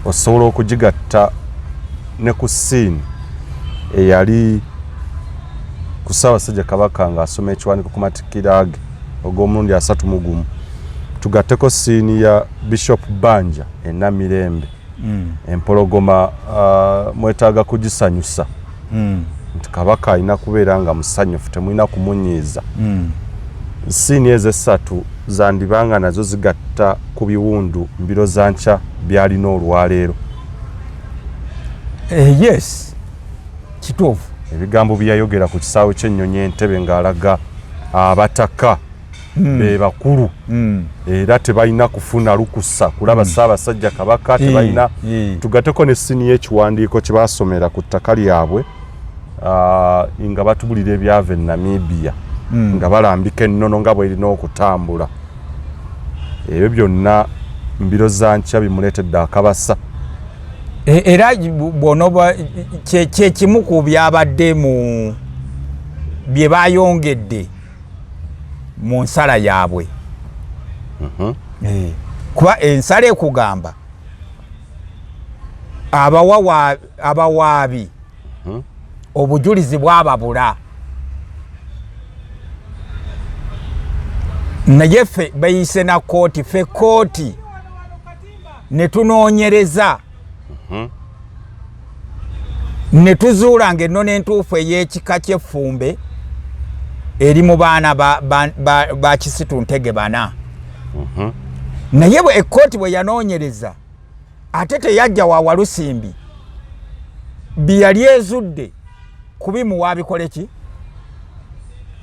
osobola okugigatta ne ku siini eyali ku Ssaabasajja Kabaka ng'asoma ekiwandiiko ku matikkira ge ogw'omulundi 31 tugatteko siini ya Bishop Banja e Namirembe empologoma mwetaaga kugisanyusa nti Kabaka alina kubeera nga musanyufu temulina kumunyiiza siini ezo essatu zandibanga nazo zigatta ku biwundu mbiro za nkya byalina olwaleero. Yes kituufu ebigambo byayogera ku kisaawe ky'Ennyonyi Entebbe ng'alaga abataka be bakulu era tebalina kufuna lukusa kulaba Ssaabasajja Kabaka tebalina tugateko ne siini y'ekiwandiiko kye baasomera ku ttaka lyabwe nga batubulira ebyava e Namibia nga balambika ennono nga bw'erina okutambula ebyo byonna mbiro za nkya bimuleetedde akabasa era bw'onoba kyekimu ku byabadde mu bye baayongedde mu nsala yaabwe kuba ensala ekugamba abawaabi obujulizi bwababula naye ffe bayise na kkooti ffe kkooti ne tunoonyereza ne tuzuula ng'ennono entuufu ey'ekika ky'effumbe eri mu baana ba Kisitu Ntege bana. Naye ekkooti bwe yanoonyereza ate teyajja wa Walusimbi byali ezudde kubimuwa bikole ki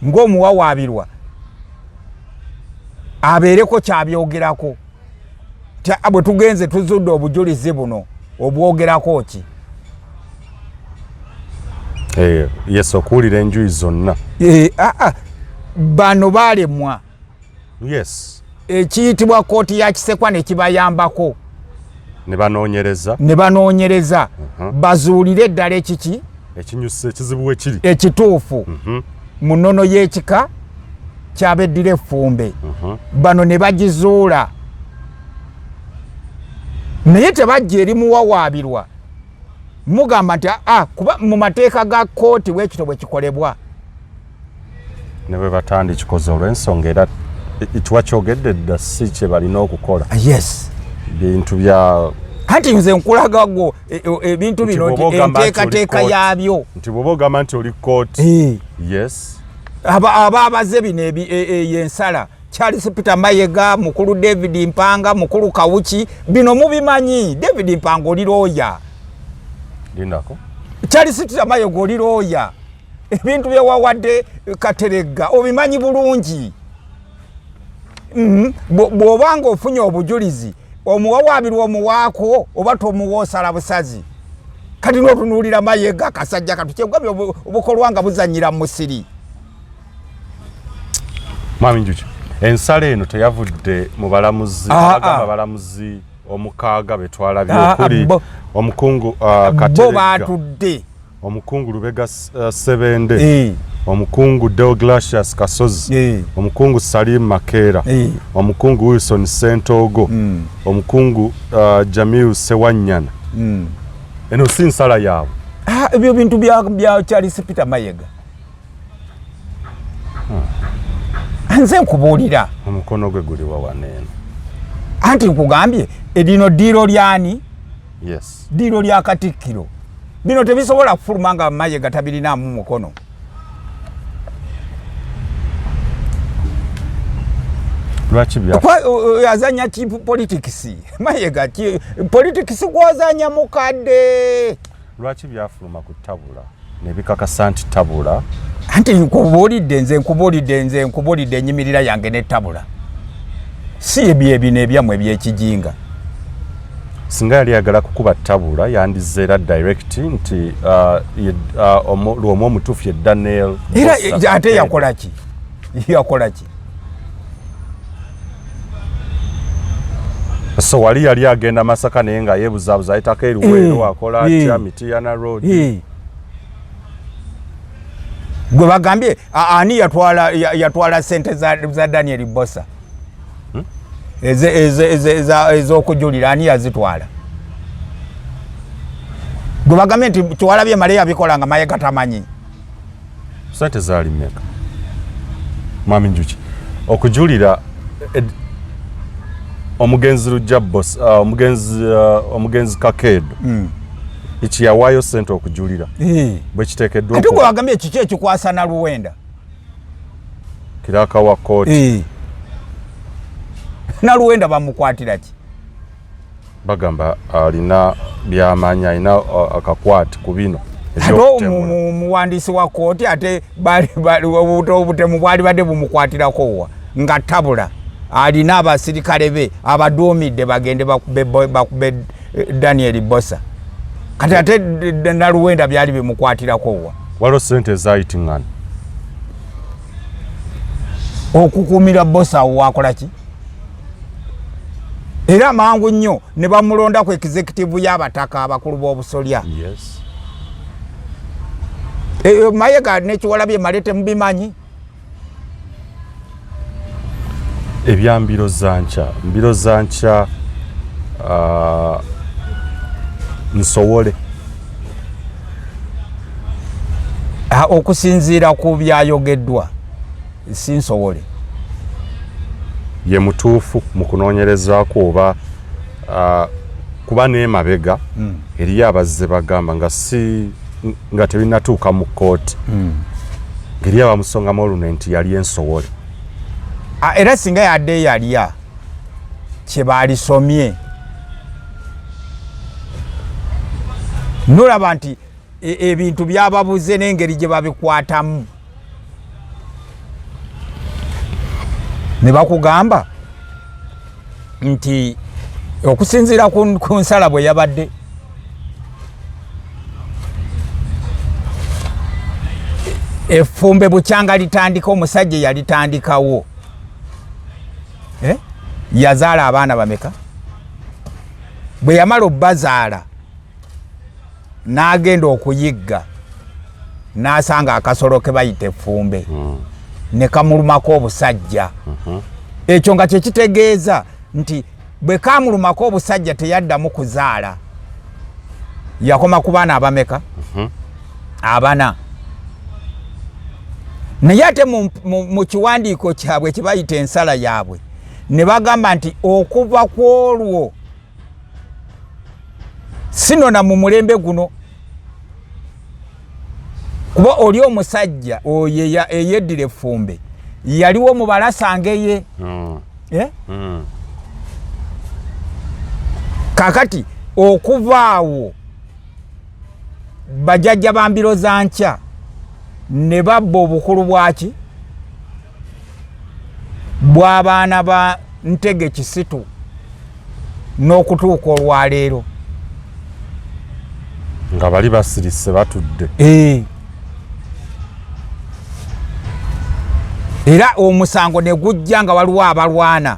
ng'omuwawaabirwa abeereko kyabyogerako bwe tugenze tuzudde obujulizi buno obwogerako ki. Yes, okuwulira enjuyi zonna. Bano baalemwa. Yes. Ekiyitibwa kkooti ya Kisekwa ne kibayambako. Ne banoonyereza. Bazuulire eddala ekiki ekizibu ekiri ekituufu mu nnono y'ekika ky'abeddira effumbe. Bano ne bagizuula. Naye tebajja eri muwawaabirwa mugamba nti kuba mu mateeka ga kkooti bwekito bwe kikolebwa. Ne bwe batandikikoze olw'ensonga era ekiwa kyogedde dda si kye balina okukola. Yes. Bintu bya Kati nze nkulagagwo ebintu bino nti enteekateeka yaabyo. Nti bw'oba ogamba nti oli kkooti. Yes. Ababaze bino yensala Charles Peter Mayega, mukulu David Mpanga, mukulu Kawuki, bino mubimanyi. David Mpanga oli looya. Lindako. Charles Peter Mayega oli looya. Ebintu bye wawadde Kateregga obimanyi bulungi. Bw'obanga ofunye obujulizi omuwawaabirwa omuwaako oba tomuwoosala busazi. Kati n'otunuulira Mayega kasajja katukyegwabyo obukolwa nga buzannyira mu musiri. Mwami Njuki, ensala eno teyavudde mu balamuzi abagamba balamuzi omukaaga betwalabye okuli omukungu Kateregga, bo baatudde omukungu Lubega Sebende, omukungu Deogratius Kasozi, omukungu Salim Makeera, omukungu Wilson Sentogo, omukungu Jamiu Sewanyana. Eno si nsala yaabwe. Ebyo bintu bya Charles Peter Mayega. Nze nkubuulira omukono gwe guli wawaneeno. Anti nkugambye edino ddiiro lyani? Yes. Ddiiro lya Katikkiro. Bino tebisobola kufuluma nga Mayega tabilinaamu mukono. Lwaki bya yazanya ki politics? Mayega ki politics gwazanya mukadde. Lwaki byafuluma ku tabula ne bikakasa nti tabula? Anti nkubuulidde nze enyimirira yange ne tabula. Si ebyo ebyamwe eby'ekijinga. Singa yali ayagala kukuba tabula yandizze era direct nti lw'omu omutuufu ye Daniel era ate yakola ki? So wali yali agenda Masaka naye nga yeebuzaabuza ayitako eruweero akola atya Mityana Road. Gwe bagambye ani yatwala sente za Daniel Bosa? Ez'okujulira ani yazitwala? Gwe bagambye nti Kyewalabye Male yabikola nga Mayega tamanyi. Sente zaali mmeka? Mwami Njuki, okujulira omugenzi Lujja Bosa, omugenzi Kakeedo iki yawaayo sente okujulira bwe kiteekeddwa. Ate gwe bagambye kiki ekikwasa na Luwenda? Kiraka wa kkooti. Na Luwenda bamukwatira ki? Bagamba alina by'amaanyi, alina akakwati ku bino. Muwandiisi wa kkooti ate obutemu bwali badde bumukwatirako wa nga tabula alina abasirikale be abaduumidde bagende bakube Daniel Bosa. Kati ate na Luwenda byali bimukwatirako wa. Waliwo sente ezaayitingana okukuumira Bosa wakola ki? Era mangu nnyo ne bamulonda ku executive y'abataka abakulu b'obusolya. Yes. Mayega ne Kyewalabye Male temubimanyi? Ebya mbiro za nkya Nsowole. Okusinziira ku byayogeddwa si Nsowole ye mutuufu mu kunoonyereza oba kuba n'emabega eriyo abazze bagamba nga si nga tebinatuuka mu kkooti ngeri abamusongamu oluno nti yali ensowole era singa yadde yalya kye baalisomye nolaba nti ebintu byababuze n'engeri gye babikwatamu ne bakugamba nti okusinziira ku nsala bwe yabadde effumbe bukyanga litandika omusajja yalitandikawo yazaala abaana bameka bwe yamala obbazaala n'agenda okuyigga n'asanga akasolo ke bayita effumbe ne kamulumako obusajja ekyo nga kyekitegeeza nti bwe kamulumako obusajja teyaddamu kuzaala yakoma ku baana abameka abana naye ate mu kiwandiiko kyabwe kye bayita ensala yaabwe ne bagamba nti okuva ku olwo sinona mu mulembe guno kuba oli omusajja oyo eyeddira effumbe yaliwo mu balasangeye kakati okuvaawo bajajja ba mbiro za nkya ne babba obukulu bwaki bw'abaana ba Ntege Kisitu n'okutuuka olwaleero nga bali basirise batudde era omusango ne gujja nga waliwo abalwana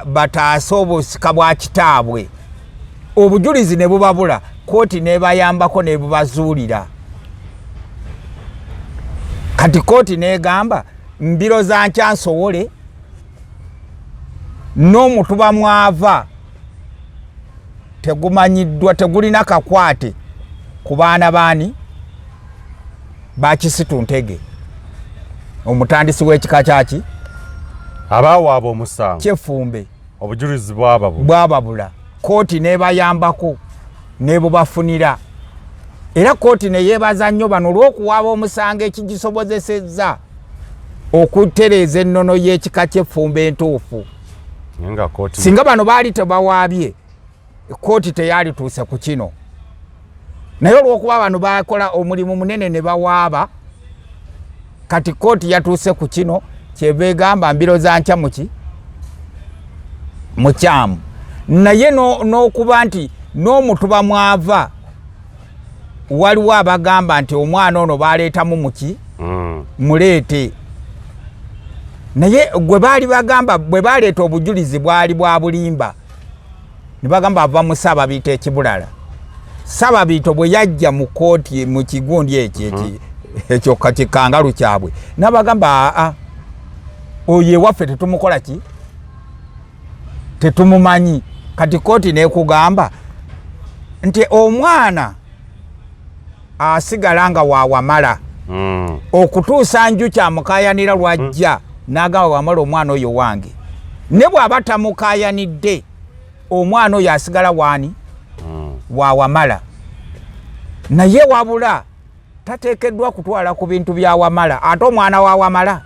bataase obusika bwa kitaabwe obujulizi ne bubabula kooti nebayambako ne bubazuulira kati kooti negamba mbiro za nkya nsowole n'omutuba mwava tegumanyiddwa tegulina kakwate ku baana baani ba Kisitu Ntege omutandisi w'ekika kyaki abaawaaba omusango kyeffumbe obujulizi bwababula kooti nebayambako nebubafunira era kooti neyeebaza nnyo bano olw'okuwaaba omusango ekigisobozesezza okutereeza ennono y'ekika ky'effumbe entuufu singa bano baali tebawaabye kooti teyalituuse ku kino naye olw'okuba bano bakola omulimu munene ne bawaaba kati kooti yatuuse ku kino kyeva egamba mbiro za nkya muki mukyamu naye n'okuba nti n'omutuba mwava waliwo abagamba nti omwana ono baleetamu muki muleete naye gwe baali bagamba bwe baleeta obujulizi bwali bwa bulimba ne bagamba ava mu Ssaababiito ekibulala Ssaababiito bwe yajja mu kooti mu kigundi ekyo kikangalu kyabwe n'abagamba oyo ewaffe tetumukola ki tetumumanyi kati kooti nekugamba nti omwana asigala nga wawamala okutuusa nju kyamukayanira lwajja n'agamba wamala omwana oyo wange ne bw'aba tamukayanidde omwana oyo asigala waani wawamala naye wabula tateekeddwa kutwala ku bintu bya wamala ate omwana wawamala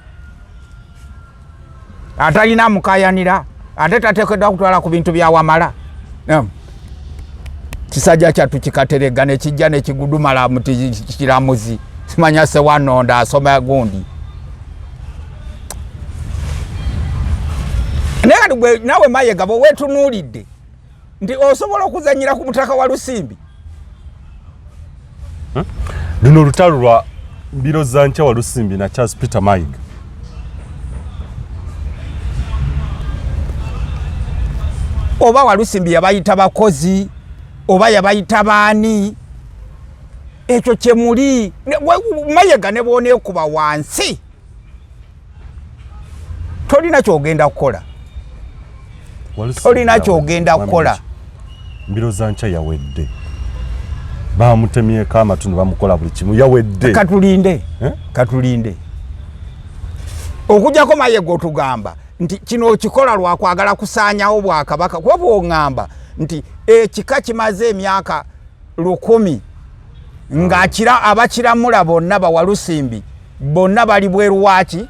atalina mukayanira ate tateekeddwa kutwala ku bintu bya wamala kisajja kyattu kikaterega ne kijja ne kigudumala muti kiramuzi simanya se wanonda asoma gundi nawe Mayega bo wetunuulidde nti osobola okuzanyira ku butaka wa Lusimbi luno olutalo lwa mbiro za nkya wa Lusimbi na Charles Peter Mayiga oba wa Lusimbi yabayita bakozi oba yabayita baani ekyo kyemuli Mayega ne boneekuba wansi tolina kyogenda kukola tolina kyogenda kukola mbiro za nkya yawedde bamutemyeko amatunu bamukola buli kimu yawedde katulinde okujjako Mayega otugamba nti kino okikola lwakwagala kusaanyawo Bwakabaka kuba bw'oŋŋamba nti ekika kimaze emyaka 1000 ng'akira abakiramula bonna bawalusimbi bonna bali bweru waki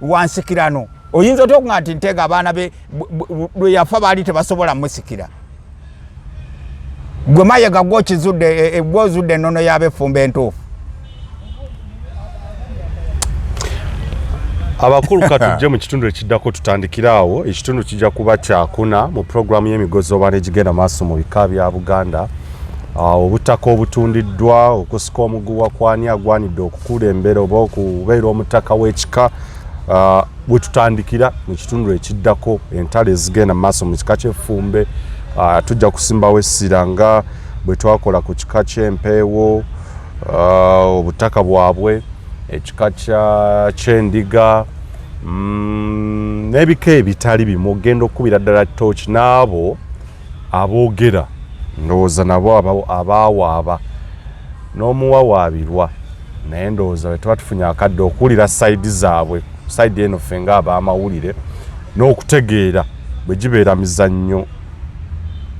wansikirano oyinza otya nti Ntega abaana be lwe yafa baali tebasobola musikira gwe Mayiga gwozudde ennono y'abefumba entuufu. Abakulu katujje mu kitundu ekiddako tutandikiraawo ekitundu kijja kuba kyakuna mu programu y'emigozi oba egigenda maaso mu bika bya Buganda. Obutaka obutundiddwa okusika omuguwa kwani agwanidde okukulembera oba okubeera omutaka w'ekika bwe tutandikira mu kitundu ekiddako entalo ezigenda maaso mu kika ky'Effumbe. Tujja kusimbawo essira nga bwe twakola ku kika ky'Empeewo obutaka bwabwe ekika ky'Endiga n'ebika ebitali bimu ogenda okubira ddala tooki n'abo aboogera ndowooza nabo abaawaaba n'omuwawaabirwa naye ndowooza bwe tuba tufunye akadde okuwulira sayidi zaabwe sayidi eno ffe nga ab'amawulire n'okutegeera bwe gibeera mizannyo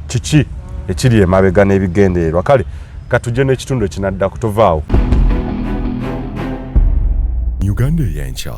kiki ekiri emabega n'ebigendererwa. Kale katujje n'ekitundu ekinadda kutuvaawo. Uganda ey'enkya